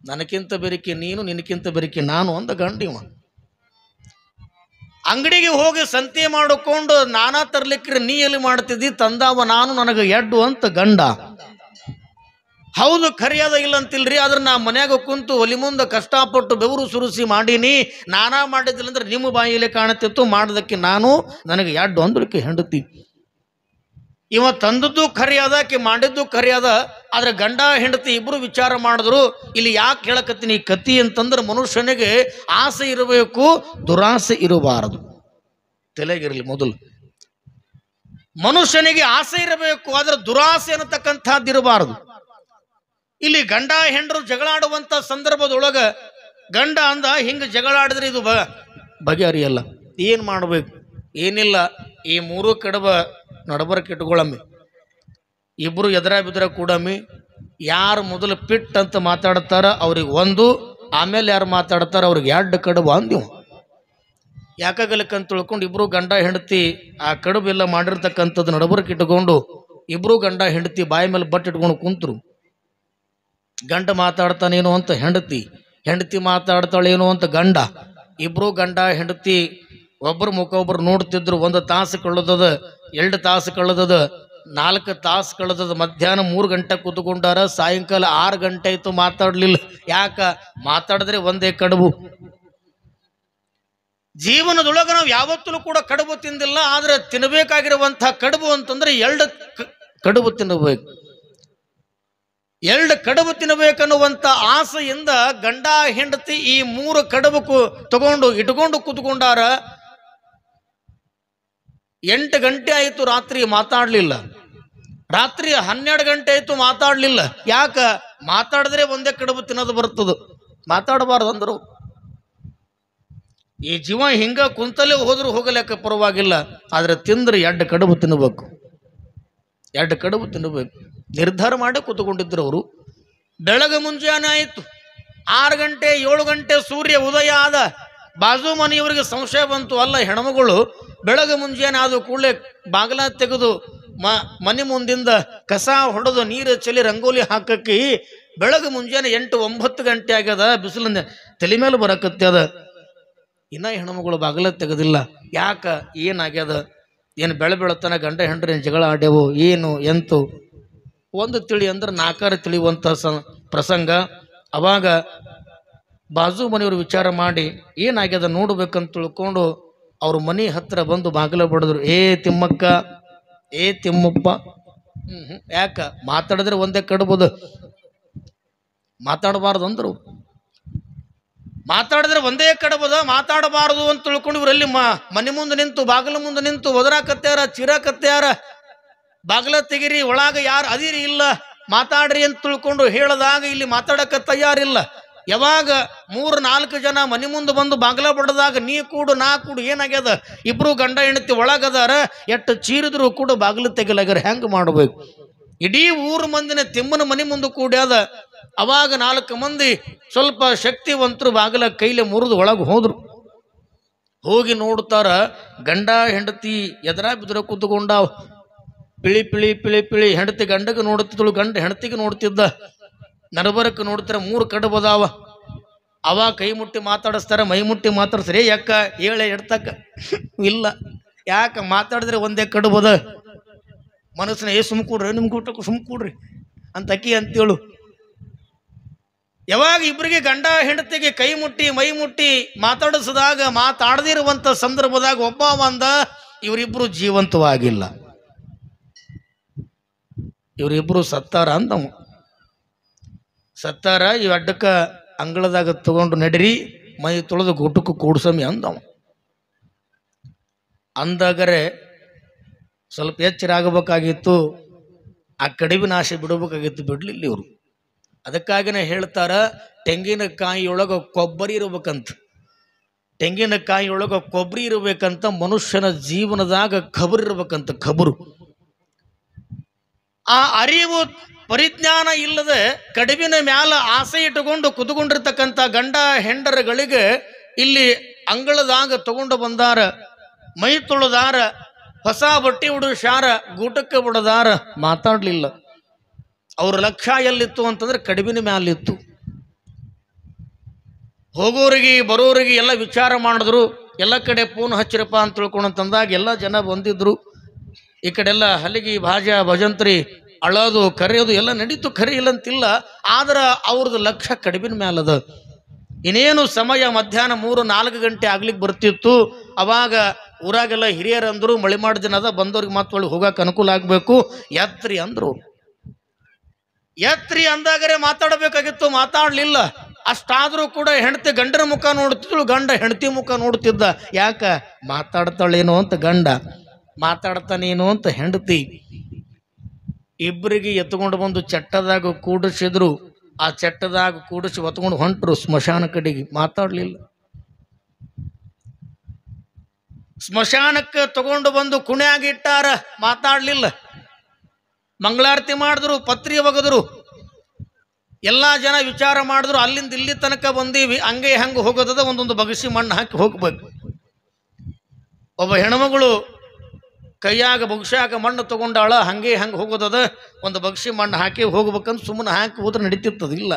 ನನಕ್ಕಿಂತ ಬೆರಿಕೆ ನೀನು, ನಿನಕ್ಕಿಂತ ಬೆರಿಕೆ ನಾನು ಅಂದ ಗಂಡಿವ. ಅಂಗಡಿಗೆ ಹೋಗಿ ಸಂತೆ ಮಾಡಿಕೊಂಡು ನಾನಾ ತರ್ಲಿಕ್ಕ್ರೆ ನೀ ಎಲ್ಲಿ ಮಾಡ್ತಿದ್ದಿ, ತಂದಾವ ನಾನು, ನನಗೆ ಎಡ್ಡು ಅಂತ ಗಂಡ. ಹೌದು, ಖರಿಯಾದ ಇಲ್ಲ ಅಂತಿಲ್ರಿ, ಆದ್ರೆ ನಾ ಮನ್ಯಾಗ ಕುಂತು ಒಲಿ ಮುಂದೆ ಕಷ್ಟಪಟ್ಟು ಬೆವರು ಸುರಿಸಿ ಮಾಡೀನಿ, ನಾನಾ ಮಾಡಿದ್ದಿಲ್ಲ ಅಂದ್ರೆ ನಿಮ್ಮ ಬಾಯಿಲೆ ಕಾಣುತ್ತಿತ್ತು, ಮಾಡೋದಕ್ಕೆ ನಾನು, ನನಗೆ ಎಡ್ಡು ಅಂದ್ರಕ್ಕೆ ಹೆಂಡತಿ. ಇವ ತಂದದ್ದು ಖರಿಯಾದ, ಆಕೆ ಮಾಡಿದ್ದು ಖರಿಯಾದ, ಆದ್ರೆ ಗಂಡ ಹೆಂಡತಿ ಇಬ್ರು ವಿಚಾರ ಮಾಡಿದ್ರು. ಇಲ್ಲಿ ಯಾಕೆ ಹೇಳಕತ್ತೀನಿ ಈ ಕತಿ ಅಂತಂದ್ರೆ, ಮನುಷ್ಯನಿಗೆ ಆಸೆ ಇರಬೇಕು, ದುರಾಸೆ ಇರಬಾರದು. ತಲೆಗಿರಲಿ ಮೊದಲು. ಮನುಷ್ಯನಿಗೆ ಆಸೆ ಇರಬೇಕು, ಆದ್ರೆ ದುರಾಸೆ ಅನ್ನತಕ್ಕಂಥದ್ದು ಇರಬಾರದು. ಇಲ್ಲಿ ಗಂಡ ಹೆಂಡರು ಜಗಳಾಡುವಂತ ಸಂದರ್ಭದೊಳಗ ಗಂಡ ಅಂದ, ಹಿಂಗ ಜಗಳಾಡಿದ್ರೆ ಇದು ಬಗೆಹರಿಯಲ್ಲ. ಏನ್ ಮಾಡ್ಬೇಕು? ಏನಿಲ್ಲ, ಈ ಮೂರು ಕಡಬ ನಡಬರಕ್ಕೆ ಇಟ್ಕೊಳ್ಳಮ್ಮಿ, ಇಬ್ರು ಎದರ ಬಿದ್ರ ಕೂಡಮ್ಮಿ. ಯಾರು ಮೊದಲು ಪಿಟ್ ಅಂತ ಮಾತಾಡ್ತಾರ ಅವ್ರಿಗೆ ಒಂದು, ಆಮೇಲೆ ಯಾರು ಮಾತಾಡ್ತಾರ ಅವ್ರಿಗೆ ಎರಡು ಕಡುಬು ಅಂದಿವು. ಯಾಕಾಗಲಿಕ್ಕಂತ ತಿಳ್ಕೊಂಡು ಇಬ್ರು ಗಂಡ ಹೆಂಡತಿ ಆ ಕಡುಬು ಎಲ್ಲ ಮಾಡಿರ್ತಕ್ಕಂಥದ್ದು ನಡಬರಕ್ಕೆ ಇಟ್ಕೊಂಡು ಇಬ್ರು ಗಂಡ ಹೆಂಡತಿ ಬಾಯಿ ಮೇಲೆ ಬಟ್ ಇಟ್ಕೊಂಡು ಕುಂತರು. ಗಂಡ ಮಾತಾಡ್ತಾನೇನೋ ಅಂತ ಹೆಂಡತಿ, ಹೆಂಡತಿ ಮಾತಾಡ್ತಾಳೇನೋ ಅಂತ ಗಂಡ. ಇಬ್ರು ಗಂಡ ಹೆಂಡತಿ ಒಬ್ಬರು ಮುಖ ಒಬ್ಬರು ನೋಡ್ತಿದ್ರು. 1 ತಾಸು ಕಳೆದದ, 2 ತಾಸು ಕಳೆದದ, 4 ತಾಸು ಕಳೆದದ. ಮಧ್ಯಾಹ್ನ 3 ಗಂಟೆ ಕೂತ್ಕೊಂಡಾರ, ಸಾಯಂಕಾಲ 6 ಗಂಟೆ ಆಯ್ತು ಮಾತಾಡ್ಲಿಲ್ಲ. ಯಾಕ? ಮಾತಾಡಿದ್ರೆ ಒಂದೇ ಕಡುಬು. ಜೀವನದೊಳಗ ನಾವು ಯಾವತ್ತೂ ಕೂಡ ಕಡುಬು ತಿಂದಿಲ್ಲ, ಆದ್ರೆ ತಿನ್ನಬೇಕಾಗಿರುವಂತಹ ಕಡುಬು ಅಂತಂದ್ರೆ 2 ಕಡುಬು ತಿನ್ನಬೇಕು. 2 ಕಡುಬು ತಿನ್ನಬೇಕನ್ನುವಂತ ಆಸೆಯಿಂದ ಗಂಡ ಹೆಂಡತಿ ಈ 3 ಕಡುಬು ತಗೊಂಡು ಇಟ್ಕೊಂಡು ಕೂತ್ಕೊಂಡಾರ. 8 ಗಂಟೆ ಆಯಿತು, ರಾತ್ರಿ ಮಾತಾಡಲಿಲ್ಲ. ರಾತ್ರಿ 12 ಗಂಟೆ ಆಯಿತು, ಮಾತಾಡಲಿಲ್ಲ. ಯಾಕ? ಮಾತಾಡಿದ್ರೆ ಒಂದೇ ಕಡುಬು ತಿನ್ನೋದು ಬರ್ತದೆ, ಮಾತಾಡಬಾರ್ದು ಅಂದರು. ಈ ಜೀವ ಹಿಂಗ ಕುಂತಲೇ ಹೋದ್ರು ಹೋಗಲಿಕ್ಕೆ ಪರವಾಗಿಲ್ಲ, ಆದ್ರೆ ತಿಂದ್ರೆ 2 ಕಡುಬು ತಿನ್ನಬೇಕು, 2 ಕಡುಬು ತಿನ್ನಬೇಕು ನಿರ್ಧಾರ ಮಾಡಿ ಕೂತ್ಕೊಂಡಿದ್ರು ಅವರು. ಬೆಳಗ್ಗೆ ಮುಂಜಾನೆ ಆಯಿತು, 6 ಗಂಟೆ 7 ಗಂಟೆ ಸೂರ್ಯ ಉದಯ ಆದ. ಬಾಜು ಮನೆಯವರಿಗೆ ಸಂಶಯ ಬಂತು, ಅಲ್ಲ ಹೆಣ್ಮಗಳು ಬೆಳಗ್ಗೆ ಮುಂಜಾನೆ ಆದ ಕೂಡಲೇ ಬಾಗಿಲ ತೆಗೆದು ಮನೆ ಮುಂದಿಂದ ಕಸ ಹೊಡೆದು ನೀರು ಚೆಲ್ಲಿ ರಂಗೋಲಿ ಹಾಕಕ್ಕೆ ಬೆಳಗ್ಗೆ ಮುಂಜಾನೆ 8-9 ಗಂಟೆ ಆಗ್ಯದ, ಬಿಸಿಲಿನ ತಲೆ ಮೇಲೆ ಬರಕತ್ಯದ. ಇನ್ನ ಹೆಣ್ಮಗಳು ಬಾಗಿಲ ತೆಗೆದಿಲ್ಲ. ಯಾಕ? ಏನಾಗ್ಯದ? ಏನು ಬೆಳತನ ಗಂಡ ಹೆಂಡ್ರೇನು ಜಗಳ ಆಡ್ಯವು, ಏನು ಎಂತು ಒಂದು ತಿಳಿ ಅಂದ್ರೆ 4 ತಿಳಿಯುವಂಥ ಪ್ರಸಂಗ. ಅವಾಗ ಬಾಜು ಮನೆಯವರು ವಿಚಾರ ಮಾಡಿ ಏನಾಗ್ಯದ ನೋಡ್ಬೇಕಂತ ತಿಳ್ಕೊಂಡು ಅವ್ರ ಮನೆ ಹತ್ರ ಬಂದು ಬಾಗಿಲ ಬಡಿದ್ರು. ಏ ತಿಮ್ಮಕ್ಕ, ಏ ತಿಮ್ಮಪ್ಪ. ಯಾಕ? ಮಾತಾಡಿದ್ರೆ ಒಂದೇ ಕಡ್ಬೋದು, ಮಾತಾಡಬಾರ್ದು ಅಂದ್ರು. ಮಾತಾಡಿದ್ರೆ ಒಂದೇ ಕಡಬದ, ಮಾತಾಡಬಾರದು ಅಂತ ತಿಳ್ಕೊಂಡು ಇವರಲ್ಲಿ ಮನೆ ಮುಂದೆ ನಿಂತು ಬಾಗಿಲ ಮುಂದೆ ನಿಂತು ಒದರಾಕತ್ಯಾರ, ಚಿರಾಕತ್ಯಾರ. ಬಾಗಿಲ ತೆಗಿರಿ, ಒಳಗ ಯಾರು ಅದಿರಿ ಇಲ್ಲ, ಮಾತಾಡ್ರಿ ಅಂತ ತಿಳ್ಕೊಂಡು ಹೇಳದಾಗ ಇಲ್ಲಿ ಮಾತಾಡಕ ತಯಾರಿಲ್ಲ. ಯಾವಾಗ 3-4 ಜನ ಮನೆ ಮುಂದೆ ಬಂದು ಬಾಗಿಲ ಬಡದಾಗ ನೀ ಕೂಡು ನಾ ಕೂಡು ಏನಾಗ್ಯದ? ಇಬ್ರು ಗಂಡ ಹೆಂಡತಿ ಒಳಗದಾರ, ಎಷ್ಟು ಚೀರಿದ್ರು ಕೂಡ ಬಾಗಿಲು ತೆಗಿಲಾಗ್ಯಾರ. ಹೆಂಗೆ ಮಾಡ್ಬೇಕು? ಇಡೀ ಊರು ಮಂದಿನ ತಿಮ್ಮನ ಮನೆ ಮುಂದೆ ಕೂಡ್ಯಾದ. ಅವಾಗ 4 ಮಂದಿ ಸ್ವಲ್ಪ ಶಕ್ತಿವಂತರು ಬಾಗಿಲ ಕೈಲೆ ಮುರಿದು ಒಳಗೆ ಹೋದ್ರು. ಹೋಗಿ ನೋಡ್ತಾರ, ಗಂಡ ಹೆಂಡತಿ ಎದರ ಬಿದ್ರ ಕೂತ್ಕೊಂಡ. ಪಿಳಿ ಪಿಳಿ ಪಿಳಿ ಪಿಳಿ ಹೆಂಡತಿ ಗಂಡಗೆ ನೋಡುತ್ತಿದ್ದಳು, ಗಂಡ ಹೆಂಡತಿಗೆ ನೋಡ್ತಿದ್ದ. ನರಬರಕ್ಕೆ ನೋಡ್ತಾರೆ 3 ಕಡುಬದಾವ. ಅವ ಕೈ ಮುಟ್ಟಿ ಮಾತಾಡಿಸ್ತಾರ, ಮೈ ಮುಟ್ಟಿ ಮಾತಾಡ್ಸ್ರಿ. ಯಾಕ? ಹೇಳೆ ಎಡ್ತಕ್ಕ ಇಲ್ಲ. ಯಾಕ? ಮಾತಾಡಿದ್ರೆ ಒಂದೇ ಕಡುಬದ. ಮನಸ್ಸಿನ ಸುಮ್ ಕೂಡ್ರಿ, ನಿಮ್ಗೆ ಊಟಕ್ಕೆ ಸುಮ್ ಕೂಡ್ರಿ ಅಂತ ಅಕ್ಕಿ ಅಂತೇಳು. ಯಾವಾಗ ಇಬ್ಬರಿಗೆ ಗಂಡ ಹೆಂಡತಿಗೆ ಕೈ ಮುಟ್ಟಿ ಮೈ ಮುಟ್ಟಿ ಮಾತಾಡಿಸಿದಾಗ, ಮಾತಾಡದಿರುವಂಥ ಸಂದರ್ಭದಾಗ ಒಬ್ಬ ಅಂದ, ಇವರಿಬ್ರು ಜೀವಂತವಾಗಿಲ್ಲ, ಇವರಿಬ್ರು ಸತ್ತಾರ ಅಂದವ. ಸತ್ತಾರ, ಇವ್ ಅಡ್ಡಕ್ಕ ಅಂಗಳದಾಗ ತಗೊಂಡು ನಡಿರಿ, ಮೈ ತೊಳೆದು ಗುಟಕ್ಕೆ ಕೂಡ್ಸಮಿ ಅಂದವ. ಅಂದಾಗರೆ ಸ್ವಲ್ಪ ಎಚ್ಚರ ಆಗಬೇಕಾಗಿತ್ತು, ಆ ಕಡಿವಿನ ಆಸೆ ಬಿಡಬೇಕಾಗಿತ್ತು, ಬಿಡ್ಲಿಲ್ಲ ಇವರು. ಅದಕ್ಕಾಗಿನೇ ಹೇಳ್ತಾರ, ತೆಂಗಿನಕಾಯಿಯೊಳಗೆ ಕೊಬ್ಬರಿ ಇರ್ಬೇಕಂತ. ತೆಂಗಿನಕಾಯಿಯೊಳಗೆ ಕೊಬ್ಬರಿ ಇರಬೇಕಂತ, ಮನುಷ್ಯನ ಜೀವನದಾಗ ಖಬರ್ ಇರ್ಬೇಕಂತ, ಖಬರು. ಆ ಅರಿವು ಪರಿಜ್ಞಾನ ಇಲ್ಲದೆ ಕಡಿವಿನ ಮ್ಯಾಲ ಆಸೆ ಇಟ್ಟುಕೊಂಡು ಕುತ್ಕೊಂಡಿರ್ತಕ್ಕಂಥ ಗಂಡ ಹೆಂಡರಗಳಿಗೆ ಇಲ್ಲಿ ಅಂಗಳದಾಗ ತಗೊಂಡು ಬಂದಾರ, ಮೈ ತೊಳೆದಾರ, ಹೊಸ ಬಟ್ಟೆ ಉಡಿಸ್ಯಾರ, ಗೂಟಕ್ಕೆ ಬಿಡದಾರ. ಮಾತಾಡಲಿಲ್ಲ. ಅವ್ರ ಲಕ್ಷ್ಯ ಎಲ್ಲಿತ್ತು ಅಂತಂದ್ರೆ ಕಡಿವಿನ ಮ್ಯಾಲಿತ್ತು. ಹೋಗೋರಿಗೆ ಬರೋರಿಗೆ ಎಲ್ಲ ವಿಚಾರ ಮಾಡಿದ್ರು. ಎಲ್ಲ ಕಡೆ ಫೋನ್ ಹಚ್ಚಿರಪ್ಪ ಅಂತ ತಿಳ್ಕೊಂಡಂತಂದಾಗ ಎಲ್ಲ ಜನ ಬಂದಿದ್ರು. ಈ ಕಡೆಲ್ಲ ಹಲಿಗಿ ಭಾಜಾ ಭಜಂತ್ರಿ ಅಳೋದು ಕರೆಯೋದು ಎಲ್ಲ ನಡೀತು, ಕರೆ ಇಲ್ಲ ಅಂತಿಲ್ಲ. ಆದ್ರೆ ಅವ್ರದ್ದು ಲಕ್ಷ್ಯ ಕಡಿಮಿನ ಮೇಲದ. ಇನ್ನೇನು ಸಮಯ ಮಧ್ಯಾಹ್ನ 3-4 ಗಂಟೆ ಆಗ್ಲಿಕ್ಕೆ ಬರ್ತಿತ್ತು. ಅವಾಗ ಊರಾಗೆಲ್ಲ ಹಿರಿಯರಂದ್ರು ಮಳೆ ಮಾಡಿ ದಿನ ಅದ, ಬಂದವ್ರಿಗೆ ಮತ್ತೆ ಒಳಗೆ ಹೋಗಕ್ಕೆ ಅನುಕೂಲ ಆಗಬೇಕು, ಯಾತ್ರಿ ಅಂದ್ರು. ಯಾತ್ರಿ ಅಂದಾಗರೆ ಮಾತಾಡಬೇಕಾಗಿತ್ತು, ಮಾತಾಡ್ಲಿಲ್ಲ. ಅಷ್ಟಾದ್ರೂ ಕೂಡ ಹೆಂಡತಿ ಗಂಡನ ಮುಖ ನೋಡ್ತಿದ್ಳು, ಗಂಡ ಹೆಂಡತಿ ಮುಖ ನೋಡ್ತಿದ್ದ. ಯಾಕ ಮಾತಾಡ್ತಾಳೇನೋ ಅಂತ ಗಂಡ, ಮಾತಾಡ್ತಾನೇನೋ ಅಂತ ಹೆಂಡತಿ. ಇಬ್ಬರಿಗೆ ಎತ್ಕೊಂಡು ಬಂದು ಚಟ್ಟದಾಗ ಕೂಡಿಸಿದ್ರು. ಆ ಚಟ್ಟದಾಗ ಕೂಡಿಸಿ ಹೊತ್ಕೊಂಡು ಹೊಂಟ್ರು ಸ್ಮಶಾನ ಕಡೆಗೆ. ಮಾತಾಡ್ಲಿಲ್ಲ. ಸ್ಮಶಾನಕ್ಕೆ ತಗೊಂಡು ಬಂದು ಕುಣ್ಯಾಗಿಟ್ಟಾರ, ಮಾತಾಡ್ಲಿಲ್ಲ. ಮಂಗಳಾರತಿ ಮಾಡಿದ್ರು, ಪತ್ರಿ ಒಗದ್ರು, ಎಲ್ಲ ಜನ ವಿಚಾರ ಮಾಡಿದ್ರು. ಅಲ್ಲಿಂದ ಇಲ್ಲಿ ತನಕ ಬಂದೀವಿ, ಹಂಗೆ ಹಂಗೆ ಹೋಗೋದದ, ಒಂದೊಂದು ಬಗಸಿ ಮಣ್ಣು ಹಾಕಿ ಹೋಗ್ಬೇಕು. ಒಬ್ಬ ಹೆಣ್ಮಗಳು ಕೈಯಾಗ ಬಗ್ಸಾಗ ಮಣ್ಣು ತಗೊಂಡಾಳ, ಹಂಗೆ ಹಂಗೆ ಹೋಗೋದದ, ಒಂದು ಬಗ್ಸಿ ಮಣ್ಣು ಹಾಕಿ ಹೋಗ್ಬೇಕಂತ ಸುಮ್ಮನೆ ಹಾಕಿ ಹೋದ್ರೆ ನಡೀತಿರ್ತದ. ಇಲ್ಲ,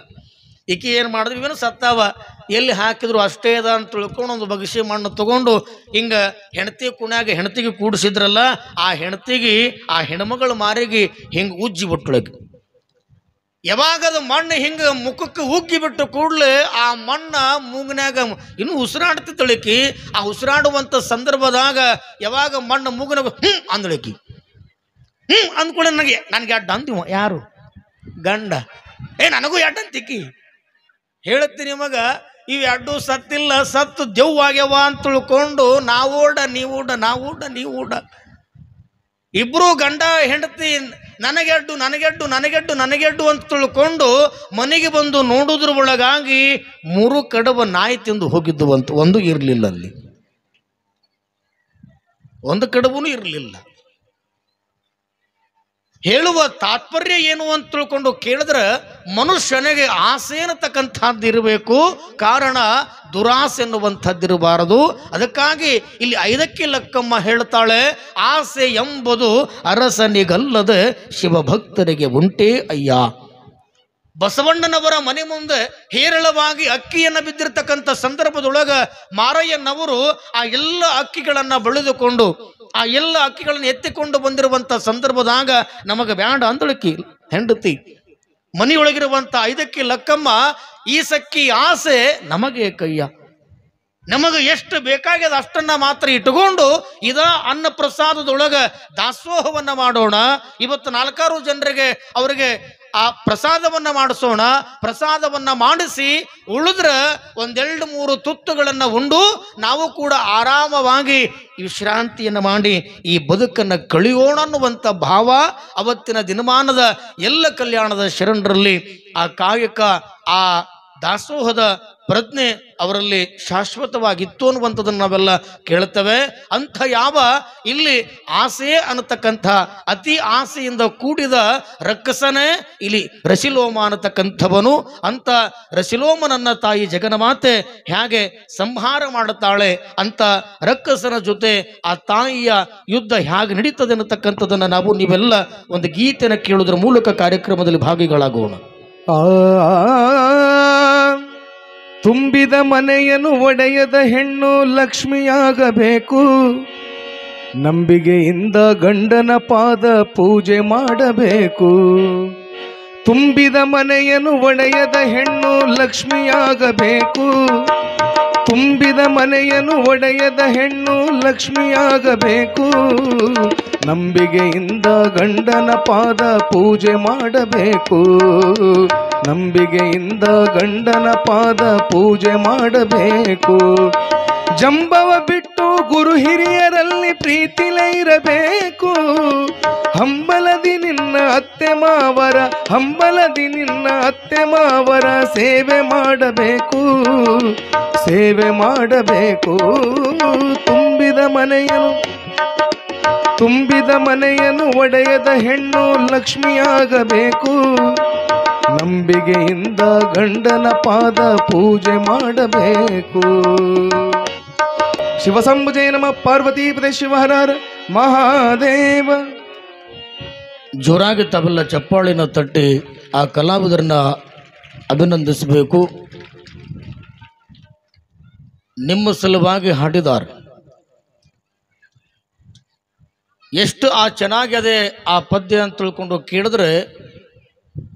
ಈಕೆ ಏನು ಮಾಡಿದ್ರು, ಇವೇನು ಸತ್ತಾವ, ಎಲ್ಲಿ ಹಾಕಿದ್ರು ಅಷ್ಟೇ ಅದ ಅಂತ ತಿಳ್ಕೊಂಡು ಒಂದು ಬಗ್ಸಿ ಮಣ್ಣು ತಗೊಂಡು ಹಿಂಗೆ ಹೆಂಡತಿ ಕುಣ್ಯಾಗ ಹೆಂಡತಿಗೆ ಕೂಡಿಸಿದ್ರಲ್ಲ, ಆ ಹೆಂಡತಿಗೆ ಆ ಹೆಣ್ಮಗಳ ಮಾರಿಗೆ ಹಿಂಗೆ ಉಜ್ಜಿ ಬಿಟ್ಟೊಳಗೆ. ಯಾವಾಗದು ಮಣ್ಣು ಹಿಂಗೆ ಮುಖಕ್ಕೆ ಉಗ್ಗಿ ಬಿಟ್ಟು ಕೂಡಲೇ ಆ ಮಣ್ಣ ಮೂಗಿನಾಗ ಇನ್ನೂ ಉಸಿರಾಡ್ತಿದ್ದಳಿಕಿ. ಆ ಉಸಿರಾಡುವಂಥ ಸಂದರ್ಭದಾಗ ಯಾವಾಗ ಮಣ್ಣು ಮೂಗಿನಾಗ ಅಂದಳಿಕಿ. ಅಂದ್ಕೊಳ್ಳಿ, ನನಗೆ ಅಡ್ಡ ಅಂತೀವ. ಯಾರು? ಗಂಡ. ನನಗೂ ಎಡ್ಡ ಅಂತಿಕ್ಕಿ. ಹೇಳ್ತೀನಿ ಮಗ, ಇವು ಎಡ್ಡು ಸತ್ತಿಲ್ಲ, ಸತ್ತು ದೆವ್ವಾಗ್ಯವ ಅಂತ ತಿಳ್ಕೊಂಡು ನಾವೋಡ ನೀವೂಡ, ನಾವೂಡ ನೀವೂಡ, ಇಬ್ರು ಗಂಡ ಹೆಂಡತಿ ನನಗೆಡ್ಡು ನನಗೆಡ್ಡು ನನಗೆಡ್ಡು ನನಗೆಡ್ಡು ಅಂತ ತಿಳ್ಕೊಂಡು ಮನೆಗೆ ಬಂದು ನೋಡುದ್ರ ಒಳಗಾಗಿ 3 ಕಡವ ನಾಯಿ ತಿಂದು ಹೋಗಿದ್ದು ಅಂತ. ಒಂದು ಇರಲಿಲ್ಲ ಅಲ್ಲಿ, ಒಂದು ಕಡವೂ ಇರಲಿಲ್ಲ. ಹೇಳುವ ತಾತ್ಪರ್ಯ ಏನು ಅಂತ ತಿಳ್ಕೊಂಡು ಕೇಳಿದ್ರೆ, ಮನುಷ್ಯನಿಗೆ ಆಸೆ ಅನ್ನತಕ್ಕಂಥದ್ದು ಇರಬೇಕು, ಕಾರಣ ದುರಾಸೆ ಎನ್ನುವಂಥದ್ದಿರಬಾರದು. ಅದಕ್ಕಾಗಿ ಇಲ್ಲಿ 5ಕ್ಕೆ ಲಕ್ಕಮ್ಮ ಹೇಳ್ತಾಳೆ, ಆಸೆ ಎಂಬುದು ಅರಸನಿಗಲ್ಲದೆ ಶಿವಭಕ್ತರಿಗೆ ಉಂಟೇ ಅಯ್ಯ. ಬಸವಣ್ಣನವರ ಮನೆ ಮುಂದೆ ಹೇರಳವಾಗಿ ಅಕ್ಕಿಯನ್ನು ಬಿದ್ದಿರ್ತಕ್ಕಂಥ ಸಂದರ್ಭದೊಳಗ ಮಾರಯ್ಯನವರು ಆ ಎಲ್ಲ ಅಕ್ಕಿಗಳನ್ನು ಬೆಳೆದುಕೊಂಡು ಆ ಎಲ್ಲ ಅಕ್ಕಿಗಳನ್ನು ಎತ್ತಿಕೊಂಡು ಬಂದಿರುವಂಥ ಸಂದರ್ಭದಾಗ ನಮಗೆ ಬ್ಯಾಂಡ ಅಂದಳಕ್ಕಿ ಹೆಂಡತಿ. ಮನೆಯೊಳಗಿರುವಂಥ 5ಕ್ಕೆ ಲಕ್ಕಮ್ಮ, ಈ ಸಕ್ಕಿ ಆಸೆ ನಮಗೆ ಕಯ್ಯ, ನಮಗೆ ಎಷ್ಟು ಬೇಕಾಗ್ಯದ ಅಷ್ಟನ್ನ ಮಾತ್ರ ಇಟ್ಟುಕೊಂಡು ಇದ ಅನ್ನ ಪ್ರಸಾದದೊಳಗೆ ದಾಸೋಹವನ್ನ ಮಾಡೋಣ. ಇವತ್ತು 4 ಜನರಿಗೆ ಅವರಿಗೆ ಆ ಪ್ರಸಾದವನ್ನ ಮಾಡಿಸೋಣ. ಪ್ರಸಾದವನ್ನ ಮಾಡಿಸಿ ಉಳಿದ್ರೆ 1-2-3 ತುತ್ತುಗಳನ್ನು ಉಂಡು ನಾವು ಕೂಡ ಆರಾಮವಾಗಿ ವಿಶ್ರಾಂತಿಯನ್ನು ಮಾಡಿ ಈ ಬದುಕನ್ನು ಕಳೆಯೋಣ ಅನ್ನುವಂಥ ಭಾವ ಅವತ್ತಿನ ದಿನಮಾನದ ಎಲ್ಲ ಕಲ್ಯಾಣದ ಶರಣರಲ್ಲಿ ಆ ಕಾಯಕ, ಆ ದಾಸೋಹದ ಪ್ರಜ್ಞೆ ಅವರಲ್ಲಿ ಶಾಶ್ವತವಾಗಿತ್ತು ಅನ್ನುವಂಥದ್ದನ್ನು ನಾವೆಲ್ಲ ಕೇಳ್ತೇವೆ. ಅಂಥ ಯಾವ ಇಲ್ಲಿ ಆಸೆ ಅನ್ನತಕ್ಕಂಥ ಅತಿ ಆಸೆಯಿಂದ ಕೂಡಿದ ರಕ್ಕಸನೇ ಇಲ್ಲಿ ರಸಿಲೋಮ ಅನ್ನತಕ್ಕಂಥವನು. ಅಂತ ರಸಿಲೋಮನನ್ನ ತಾಯಿ ಜಗನ್ಮಾತೆ ಹೇಗೆ ಸಂಹಾರ ಮಾಡುತ್ತಾಳೆ, ಅಂತ ರಕ್ಕಸನ ಜೊತೆ ಆ ತಾಯಿಯ ಯುದ್ಧ ಹೇಗೆ ನಡೀತದೆ ಅನ್ನತಕ್ಕಂಥದ್ದನ್ನು ನಾವು ನೀವೆಲ್ಲ ಒಂದು ಗೀತೆಯನ್ನು ಕೇಳುವುದರ ಮೂಲಕ ಕಾರ್ಯಕ್ರಮದಲ್ಲಿ ಭಾಗಿಗಳಾಗೋಣ. ತುಂಬಿದ ಮನೆಯನ್ನು ಒಡೆಯದ ಹೆಣ್ಣು ಲಕ್ಷ್ಮಿಯಾಗಬೇಕು, ನಂಬಿಕೆಯಿಂದ ಗಂಡನ ಪಾದ ಪೂಜೆ ಮಾಡಬೇಕು. ತುಂಬಿದ ಮನೆಯನ್ನು ಒಡೆಯದ ಹೆಣ್ಣು ಲಕ್ಷ್ಮಿಯಾಗಬೇಕು, ತುಂಬಿದ ಮನೆಯನ್ನು ಒಡೆಯದ ಹೆಣ್ಣು ಲಕ್ಷ್ಮಿಯಾಗಬೇಕು. ನಂಬಿಕೆಯಿಂದ ಗಂಡನ ಪಾದ ಪೂಜೆ ಮಾಡಬೇಕು, ನಂಬಿಕೆಯಿಂದ ಗಂಡನ ಪಾದ ಪೂಜೆ ಮಾಡಬೇಕು. ಜಂಬವ ಬಿಟ್ಟು ಗುರು ಹಿರಿಯರಲ್ಲಿ ಪ್ರೀತಿಲೇ ಇರಬೇಕು. ಹಂಬಲದಿ ನಿನ್ನ ಅತ್ತೆ ಮಾವರ, ಹಂಬಲದಿ ನಿನ್ನ ಅತ್ತೆ ಮಾವರ ಸೇವೆ ಮಾಡಬೇಕು, ಸೇವೆ ಮಾಡಬೇಕು. ತುಂಬಿದ ಮನೆಯನ್ನು ಒಡೆಯದ ಹೆಣ್ಣು ಲಕ್ಷ್ಮಿಯಾಗಬೇಕು, ನಂಬಿಕೆಯಿಂದ ಗಂಡನ ಪಾದ ಪೂಜೆ ಮಾಡಬೇಕು. ಶಿವಸಂಭುಜಯ ನಮಃ. ಪಾರ್ವತೀಪತೆ ಶಿವಹರ ಮಹಾದೇವ. ಜೋರಾಗಿ ತಬಲ ಚಪ್ಪಾಳಿನ ತಟ್ಟಿ ಆ ಕಲಾವಿದರನ್ನ ಅಭಿನಂದಿಸಬೇಕು. ನಿಮ್ಮ ಸಲುವಾಗಿ ಹಾಡಿದ್ದಾರೆ. ಎಷ್ಟು ಚೆನ್ನಾಗಿದೆ ಆ ಪದ್ಯ ಅಂತ ತಿಳ್ಕೊಂಡು ಕೇಳಿದ್ರೆ,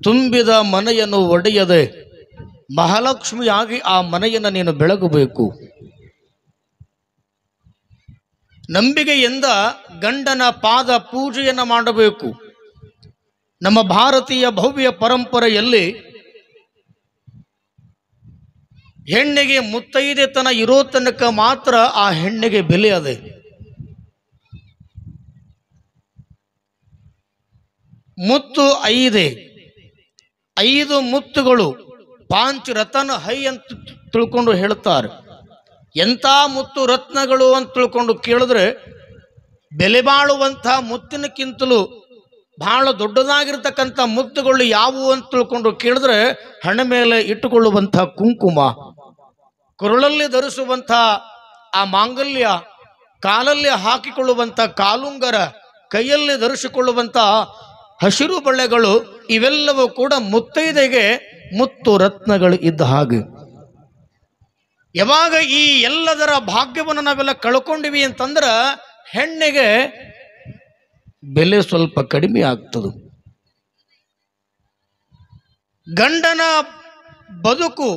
ತುಂಬಿದ ಮನೆಯನ್ನು ಒಡೆಯದೆ ಮಹಾಲಕ್ಷ್ಮಿಯಾಗಿ ಆ ಮನೆಯನ್ನು ನೀನು ಬೆಳಗಬೇಕು. ನಂಬಿಕೆಯಿಂದ ಗಂಡನ ಪಾದ ಪೂಜೆಯನ್ನು ಮಾಡಬೇಕು. ನಮ್ಮ ಭಾರತೀಯ ಭವ್ಯ ಪರಂಪರೆಯಲ್ಲಿ ಹೆಣ್ಣಿಗೆ ಮುತ್ತೈದೆತನ ಇರೋ ತನಕ ಮಾತ್ರ ಆ ಹೆಣ್ಣಿಗೆ ಬೆಲೆ ಅದೆ. ಮುತ್ತು 5 ಮುತ್ತುಗಳು ಪಾಂಚ್ ರತನ್ ಹೈ ಅಂತ ತಿಳ್ಕೊಂಡು ಹೇಳ್ತಾರೆ. ಎಂಥ ಮುತ್ತು ರತ್ನಗಳು ಅಂತ ತಿಳ್ಕೊಂಡು ಕೇಳಿದ್ರೆ, ಬೆಲೆ ಬಾಳುವಂಥ ಮುತ್ತಿನಕ್ಕಿಂತಲೂ ಬಹಳ ದೊಡ್ಡದಾಗಿರ್ತಕ್ಕಂಥ ಮುತ್ತುಗಳು ಯಾವುವು ಅಂತ ತಿಳ್ಕೊಂಡು ಕೇಳಿದ್ರೆ, ಹಣೆ ಮೇಲೆ ಇಟ್ಟುಕೊಳ್ಳುವಂಥ ಕುಂಕುಮ, ಕೊರಳಲ್ಲಿ ಧರಿಸುವಂಥ ಆ ಮಾಂಗಲ್ಯ, ಕಾಲಲ್ಲಿ ಹಾಕಿಕೊಳ್ಳುವಂಥ ಕಾಲುಂಗರ, ಕೈಯಲ್ಲಿ ಧರಿಸಿಕೊಳ್ಳುವಂಥ ಹಸಿರು ಬಳೆಗಳು, ಇವೆಲ್ಲವೂ ಕೂಡ ಮುತ್ತೈದೆಗೆ ಮುತ್ತು ರತ್ನಗಳು ಇದ್ದ ಹಾಗೆ. ಯಾವಾಗ ಈ ಎಲ್ಲದರ ಭಾಗ್ಯವನ್ನು ನಾವೆಲ್ಲ ಕಳ್ಕೊಂಡಿವಿ ಅಂತಂದ್ರೆ ಹೆಣ್ಣಿಗೆ ಬೆಲೆ ಸ್ವಲ್ಪ ಕಡಿಮೆ ಆಗ್ತದೆ. ಗಂಡನ ಬದುಕು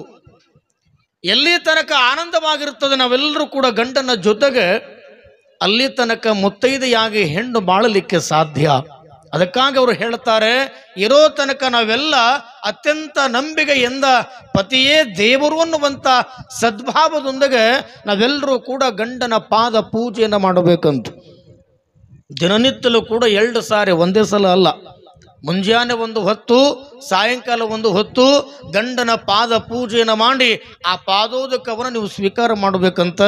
ಎಲ್ಲಿ ತನಕ ಆನಂದವಾಗಿರ್ತದೆ, ನಾವೆಲ್ಲರೂ ಕೂಡ ಗಂಡನ ಜೊತೆಗೆ ಅಲ್ಲಿ ತನಕ ಮುತ್ತೈದೆಯಾಗಿ ಹೆಣ್ಣು ಬಾಳಲಿಕ್ಕೆ ಸಾಧ್ಯ. ಅದಕ್ಕಾಗಿ ಅವರು ಹೇಳ್ತಾರೆ, ಇರೋ ತನಕ ನಾವೆಲ್ಲ ಅತ್ಯಂತ ನಂಬಿಕೆಯಿಂದ ಪತಿಯೇ ದೇವರು ಅನ್ನುವಂಥ ಸದ್ಭಾವದೊಂದಿಗೆ ನಾವೆಲ್ಲರೂ ಕೂಡ ಗಂಡನ ಪಾದ ಪೂಜೆಯನ್ನು ಮಾಡಬೇಕಂತ. ದಿನನಿತ್ಯಲೂ ಕೂಡ 2 ಸಾರಿ, ಒಂದೇ ಸಲ ಅಲ್ಲ, ಮುಂಜಾನೆ ಒಂದು ಹೊತ್ತು, ಸಾಯಂಕಾಲ ಒಂದು ಹೊತ್ತು ಗಂಡನ ಪಾದ ಪೂಜೆಯನ್ನು ಮಾಡಿ ಆ ಪಾದೋದಕವನ್ನು ನೀವು ಸ್ವೀಕಾರ ಮಾಡಬೇಕಂತ.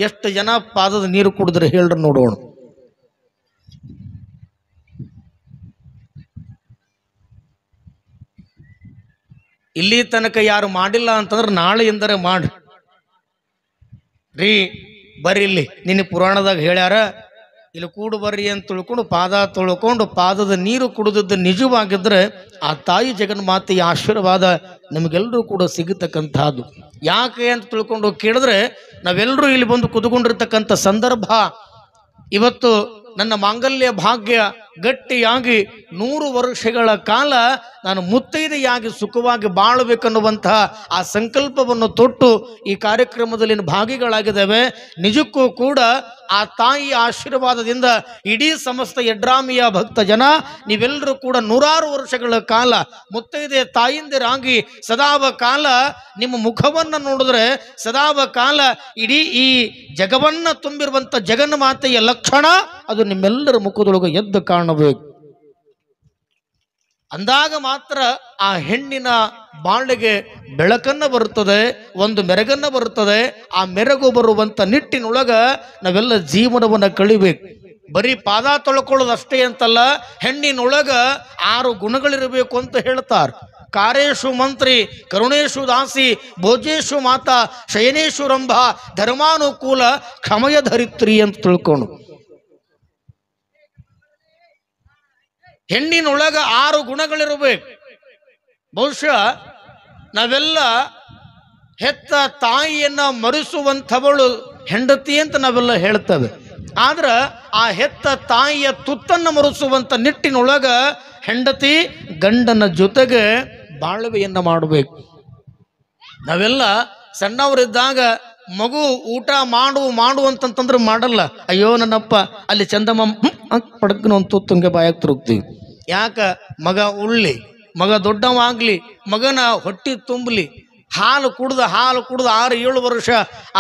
ಎಷ್ಟು ಜನ ಪಾದದ ನೀರು ಕುಡಿದ್ರೆ ಹೇಳ್ರಿ ನೋಡೋಣ. ಇಲ್ಲಿ ತನಕ ಯಾರು ಮಾಡಿಲ್ಲ ಅಂತಂದ್ರೆ ನಾಳೆಯಿಂದರೆ ಮಾಡಿ ರೀ, ಬರ್ರಿ ಇಲ್ಲಿ ನಿನ್ನ ಪುರಾಣದಾಗ ಹೇಳ್ಯಾರ, ಇಲ್ಲಿ ಕೂಡು ಬರ್ರಿ ಅಂತ ತಿಳ್ಕೊಂಡು ಪಾದ ತೊಳ್ಕೊಂಡು ಪಾದದ ನೀರು ಕುಡಿದದ್ದು ನಿಜವಾಗಿದ್ರೆ ಆ ತಾಯಿ ಜಗನ್ಮಾತೆಯ ಆಶೀರ್ವಾದ ನಮಗೆಲ್ಲರೂ ಕೂಡ ಸಿಗತಕ್ಕಂಥದ್ದು. ಯಾಕೆ ಅಂತ ತಿಳ್ಕೊಂಡು ಕೇಳಿದ್ರೆ, ನಾವೆಲ್ಲರೂ ಇಲ್ಲಿ ಬಂದು ಕುತ್ಕೊಂಡಿರ್ತಕ್ಕಂಥ ಸಂದರ್ಭ ಇವತ್ತು ನನ್ನ ಮಾಂಗಲ್ಯ ಭಾಗ್ಯ ಗಟ್ಟಿಯಾಗಿ 100 ವರ್ಷಗಳ ಕಾಲ ನಾನು ಮುತ್ತೈದೆಯಾಗಿ ಸುಖವಾಗಿ ಬಾಳಬೇಕನ್ನುವಂತಹ ಆ ಸಂಕಲ್ಪವನ್ನು ತೊಟ್ಟು ಈ ಕಾರ್ಯಕ್ರಮದಲ್ಲಿ ಭಾಗಿಗಳಾಗಿದ್ದೇವೆ. ನಿಜಕ್ಕೂ ಕೂಡ ಆ ತಾಯಿಯ ಆಶೀರ್ವಾದದಿಂದ ಇಡೀ ಸಮಸ್ತ ಯಡ್ರಾಮಿಯ ಭಕ್ತ ಜನ ನೀವೆಲ್ಲರೂ ಕೂಡ 100 ವರ್ಷಗಳ ಕಾಲ ಮುತ್ತೈದೆ ತಾಯಿಂದಿರಾಗಿ ಸದಾವ ಕಾಲ ನಿಮ್ಮ ಮುಖವನ್ನು ನೋಡಿದ್ರೆ ಸದಾವ ಕಾಲ ಇಡೀ ಈ ಜಗವನ್ನ ತುಂಬಿರುವಂಥ ಜಗನ್ಮಾತೆಯ ಲಕ್ಷಣ ಅದು ನಿಮ್ಮೆಲ್ಲರ ಮುಖದೊಳಗೆ ಎದ್ದು ಕಾಣಬೇಕು. ಅಂದಾಗ ಮಾತ್ರ ಆ ಹೆಣ್ಣಿನ ಬಾಳಿಗೆ ಬೆಳಕನ್ನು ಬರುತ್ತದೆ, ಒಂದು ಮೆರಗನ್ನು ಬರುತ್ತದೆ. ಆ ಮೆರಗು ಬರುವಂಥ ನಿಟ್ಟಿನೊಳಗ ನಾವೆಲ್ಲ ಜೀವನವನ್ನು ಕಳಿಬೇಕು. ಬರೀ ಪಾದ ತೊಳ್ಕೊಳ್ಳೋದಷ್ಟೇ ಅಂತಲ್ಲ, ಹೆಣ್ಣಿನೊಳಗ 6 ಗುಣಗಳಿರಬೇಕು ಅಂತ ಹೇಳ್ತಾರೆ. ಕಾರೇಶು ಮಂತ್ರಿ, ಕರುಣೇಶು ದಾಸಿ, ಭೋಜೇಶು ಮಾತಾ, ಶಯನೇಶು ರಂಭ, ಧರ್ಮಾನುಕೂಲ, ಕ್ಷಮಯ ಧರಿತ್ರಿ ಅಂತ ತಿಳ್ಕೊಂಡು. ಹೆಣ್ಣಿನೊಳಗ 6 ಗುಣಗಳಿರಬೇಕು. ಬಹುಶಃ ನಾವೆಲ್ಲ ಹೆತ್ತ ತಾಯಿಯನ್ನ ಮರೆಸುವಂಥವಳು ಹೆಂಡತಿ ಅಂತ ನಾವೆಲ್ಲ ಹೇಳ್ತೇವೆ. ಆದ್ರೆ ಆ ಹೆತ್ತ ತಾಯಿಯ ತುತ್ತನ್ನು ಮರೆಸುವಂಥ ನಿಟ್ಟಿನೊಳಗ ಹೆಂಡತಿ ಗಂಡನ ಜೊತೆಗೆ ಬಾಳ್ವೆಯನ್ನ ಮಾಡಬೇಕು. ನಾವೆಲ್ಲ ಸಣ್ಣವರಿದ್ದಾಗ ಮಗು ಊಟ ಮಾಡು ಅಂತಂತಂದ್ರೆ ಮಾಡಲ್ಲ. ಅಯ್ಯೋ ನನ್ನಪ್ಪ ಅಲ್ಲಿ ಚಂದಮ್ಮ ಪಡಕ್ನ ಒಂದು ತುತ್ತಂಗೆ ಬಾಯಾಗ ತಿರುಗ್ತೀವಿ. ಯಾಕ? ಮಗ ಉಳ್ಳಿ, ಮಗ ದೊಡ್ಡವಾಗ್ಲಿ, ಮಗನ ಹೊಟ್ಟಿ ತುಂಬಲಿ. ಹಾಲು ಕುಡ್ದು 6-7 ವರ್ಷ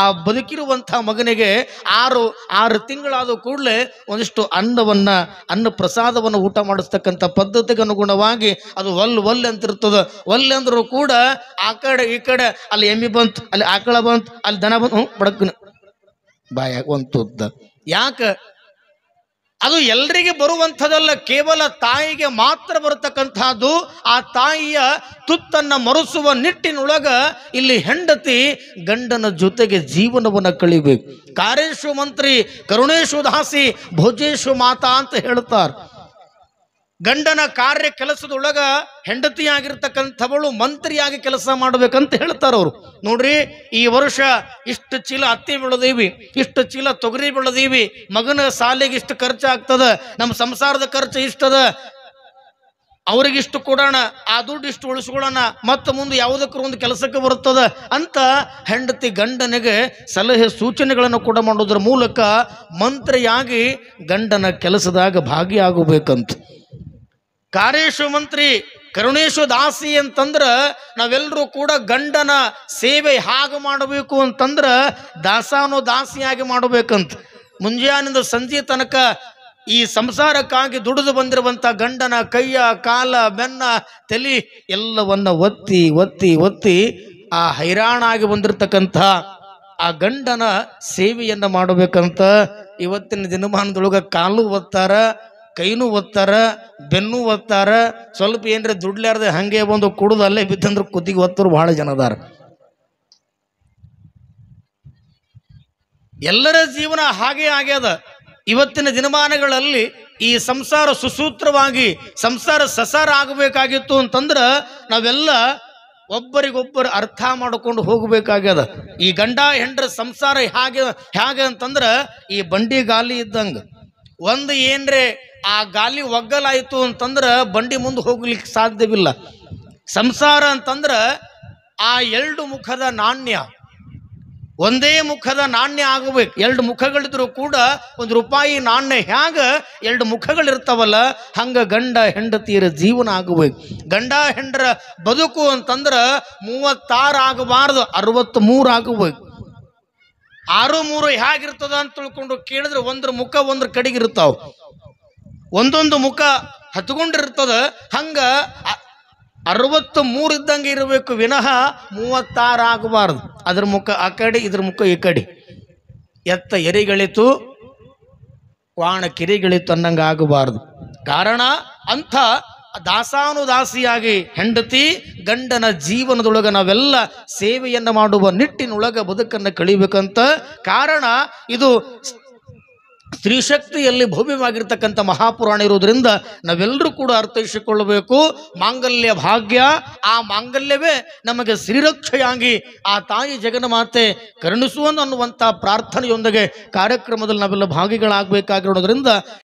ಆ ಬದುಕಿರುವಂಥ ಮಗನಿಗೆ 6 ತಿಂಗಳಾದ ಕೂಡಲೇ ಒಂದಿಷ್ಟು ಅನ್ನ ಪ್ರಸಾದವನ್ನು ಊಟ ಮಾಡಿಸ್ತಕ್ಕಂಥ ಪದ್ಧತಿಗೆ ಅನುಗುಣವಾಗಿ ಅದು ಒಲ್ಲೆ ಅಂತಿರ್ತದೆ. ಒಲ್ಲೆ ಅಂದ್ರೂ ಕೂಡ ಆ ಕಡೆ ಈ ಕಡೆ ಅಲ್ಲಿ ಎಮ್ಮಿ ಬಂತು, ಅಲ್ಲಿ ಆಕಳ ಬಂತು, ಅಲ್ಲಿ ದನ ಬಂತು, ಬಡಕ್ನ ಬಾಯಾಗ ಒಂದು ತುತ್ತ. ಯಾಕೆ? ಅದು ಎಲ್ರಿಗೆ ಬರುವಂಥದ್ದಲ್ಲ, ಕೇವಲ ತಾಯಿಗೆ ಮಾತ್ರ ಬರತಕ್ಕಂಥದ್ದು. ಆ ತಾಯಿಯ ತುತ್ತನ್ನು ಮರೆಸುವ ನಿಟ್ಟಿನೊಳಗ ಇಲ್ಲಿ ಹೆಂಡತಿ ಗಂಡನ ಜೊತೆಗೆ ಜೀವನವನ್ನು ಕಳಿಬೇಕು. ಕಾರೇಶು ಮಂತ್ರಿ, ಕರುಣೇಶು ದಾಸಿ, ಭೋಜೇಶು ಮಾತಾ ಅಂತ ಹೇಳ್ತಾರೆ. ಗಂಡನ ಕಾರ್ಯ ಕೆಲಸದೊಳಗ ಹೆಂಡತಿಯಾಗಿರ್ತಕ್ಕಂಥವಳು ಮಂತ್ರಿಯಾಗಿ ಕೆಲಸ ಮಾಡ್ಬೇಕಂತ ಹೇಳ್ತಾರ ಅವರು. ನೋಡ್ರಿ, ಈ ವರ್ಷ ಇಷ್ಟು ಚೀಲ ಹತ್ತಿ ಬೆಳೆದೀವಿ, ಇಷ್ಟು ಚೀಲ ತೊಗರಿ ಬೆಳೆದೀವಿ, ಮಗನ ಸಾಲಿಗೆ ಇಷ್ಟು ಖರ್ಚು ಆಗ್ತದ, ನಮ್ಮ ಸಂಸಾರದ ಖರ್ಚು ಇಷ್ಟದ, ಅವ್ರಿಗಿಷ್ಟು ಕೊಡೋಣ, ಆ ದುಡ್ಡು ಇಷ್ಟು ಉಳಿಸ್ಕೊಳ್ಳೋಣ, ಮತ್ತು ಮುಂದೆ ಯಾವುದಕ್ಕೂ ಒಂದು ಕೆಲಸಕ್ಕೆ ಬರುತ್ತದ ಅಂತ ಹೆಂಡತಿ ಗಂಡನಿಗೆ ಸಲಹೆ ಸೂಚನೆಗಳನ್ನು ಕೂಡ ಮಾಡೋದ್ರ ಮೂಲಕ ಮಂತ್ರಿಯಾಗಿ ಗಂಡನ ಕೆಲಸದಾಗ ಭಾಗಿಯಾಗಬೇಕಂತ. ಕಾರ್ಯೇಶು ಮಂತ್ರಿ ಕರುಣೇಶು ದಾಸಿ ಅಂತಂದ್ರ ನಾವೆಲ್ಲರೂ ಕೂಡ ಗಂಡನ ಸೇವೆ ಹಾಗೆ ಮಾಡಬೇಕು ಅಂತಂದ್ರ ದಾಸಾನೋ ದಾಸಿಯಾಗಿ ಮಾಡಬೇಕಂತ. ಮುಂಜಾನಿಂದ ಸಂಜೆ ತನಕ ಈ ಸಂಸಾರಕ್ಕಾಗಿ ದುಡಿದು ಬಂದಿರುವಂಥ ಗಂಡನ ಕೈಯ ಕಾಲ ಬೆನ್ನ ತಲೆ ಎಲ್ಲವನ್ನ ಒತ್ತಿ ಒತ್ತಿ ಒತ್ತಿ ಆ ಹೈರಾಣಾಗಿ ಬಂದಿರತಕ್ಕಂಥ ಆ ಗಂಡನ ಸೇವೆಯನ್ನು ಮಾಡಬೇಕಂತ ಇವತ್ತಿನ ದಿನಮಾನದೊಳಗೆ ಕಾಲು ಒತ್ತಾರ, ಕೈನೂ ಒತ್ತಾರ, ಬೆನ್ನೂ ಒತ್ತಾರ. ಸ್ವಲ್ಪ ಏನ್ರೆ ದುಡ್ಲಾರ್ದೆ ಹಂಗೆ ಬಂದು ಕುಡಿದು ಅಲ್ಲೇ ಬಿದ್ದಂದ್ರೆ ಕುತ್ತಿಗೆ ಒತ್ತರು ಬಹಳ ಜನ ಅದಾರ. ಎಲ್ಲರ ಜೀವನ ಹಾಗೆ ಆಗ್ಯದ. ಇವತ್ತಿನ ದಿನಮಾನಗಳಲ್ಲಿ ಈ ಸಂಸಾರ ಸುಸೂತ್ರವಾಗಿ ಸಂಸಾರ ಸಸಾರ ಆಗಬೇಕಾಗಿತ್ತು ಅಂತಂದ್ರೆ ನಾವೆಲ್ಲ ಒಬ್ಬರಿಗೊಬ್ಬರು ಅರ್ಥ ಮಾಡಿಕೊಂಡು ಹೋಗಬೇಕಾಗ್ಯದ. ಈ ಗಂಡ ಹೆಂಡ್ರ ಸಂಸಾರ ಹೇಗೆ ಅಂತಂದ್ರೆ ಈ ಬಂಡಿ ಗಾಲಿ ಇದ್ದಂಗೆ. ಒಂದು ಏನ್ರೆ ಆ ಗಾಲಿ ಒಗ್ಗಲಾಯಿತು ಅಂತಂದ್ರೆ ಬಂಡಿ ಮುಂದೆ ಹೋಗ್ಲಿಕ್ಕೆ ಸಾಧ್ಯವಿಲ್ಲ. ಸಂಸಾರ ಅಂತಂದ್ರೆ ಆ ಎರಡು ಮುಖದ ನಾಣ್ಯ, ಒಂದೇ ಮುಖದ ನಾಣ್ಯ ಆಗಬೇಕು. ಎರಡು ಮುಖಗಳಿದ್ರು ಕೂಡ ಒಂದು ರೂಪಾಯಿ ನಾಣ್ಯ ಹ್ಯಾಗ ಎರಡು ಮುಖಗಳಿರ್ತಾವಲ್ಲ, ಹಂಗ ಗಂಡ ಹೆಂಡತಿಯರ ಜೀವನ ಆಗಬೇಕು. ಗಂಡ ಹೆಂಡರ ಬದುಕು ಅಂತಂದ್ರೆ 36 ಆಗಬಾರ್ದು, 63 ಆಗಬೇಕು. 6-3 ಹೇಗಿರ್ತದ ಅಂತ ತಿಳ್ಕೊಂಡು ಕೇಳಿದ್ರೆ ಒಂದ್ರ ಮುಖ ಒಂದ್ರ ಕಡೆಗಿರ್ತಾವ, ಒಂದೊಂದು ಮುಖ ಹತ್ಕೊಂಡಿರ್ತದ. ಹಂಗ 63 ಇದ್ದಂಗೆ ಇರಬೇಕು ವಿನಃ 36 ಆಗಬಾರ್ದು. ಅದ್ರ ಮುಖ ಆ ಕಡೆ, ಇದ್ರ ಮುಖ ಈ ಕಡೆ. ಎತ್ತ ಎರಿಗಳಿತು ವಾಣ ಕಿರಿಗಳಿತು ಅನ್ನಂಗೆ ಆಗಬಾರ್ದು. ಕಾರಣ ಅಂಥ ದಾಸಾನುದಾಸಿಯಾಗಿ ಹೆಂಡತಿ ಗಂಡನ ಜೀವನದೊಳಗೆ ನಾವೆಲ್ಲ ಸೇವೆಯನ್ನು ಮಾಡುವ ನಿಟ್ಟಿನೊಳಗೆ ಬದುಕನ್ನು ಕಳಿಬೇಕಂತ. ಕಾರಣ ಇದು ಸ್ತ್ರೀಶಕ್ತಿಯಲ್ಲಿ ಭವ್ಯವಾಗಿರ್ತಕ್ಕಂಥ ಮಹಾಪುರಾಣ ಇರೋದ್ರಿಂದ ನಾವೆಲ್ಲರೂ ಕೂಡ ಅರ್ಥೈಸಿಕೊಳ್ಳಬೇಕು. ಮಾಂಗಲ್ಯ ಭಾಗ್ಯ, ಆ ಮಾಂಗಲ್ಯವೇ ನಮಗೆ ಶ್ರೀರಕ್ಷೆಯಾಗಿ ಆ ತಾಯಿ ಜಗನ್ಮಾತೆ ಕರುಣಿಸುವನು ಅನ್ನುವಂಥ ಪ್ರಾರ್ಥನೆಯೊಂದಿಗೆ ಕಾರ್ಯಕ್ರಮದಲ್ಲಿ ನಾವೆಲ್ಲ ಭಾಗಿಗಳಾಗಬೇಕಾಗಿರೋದ್ರಿಂದ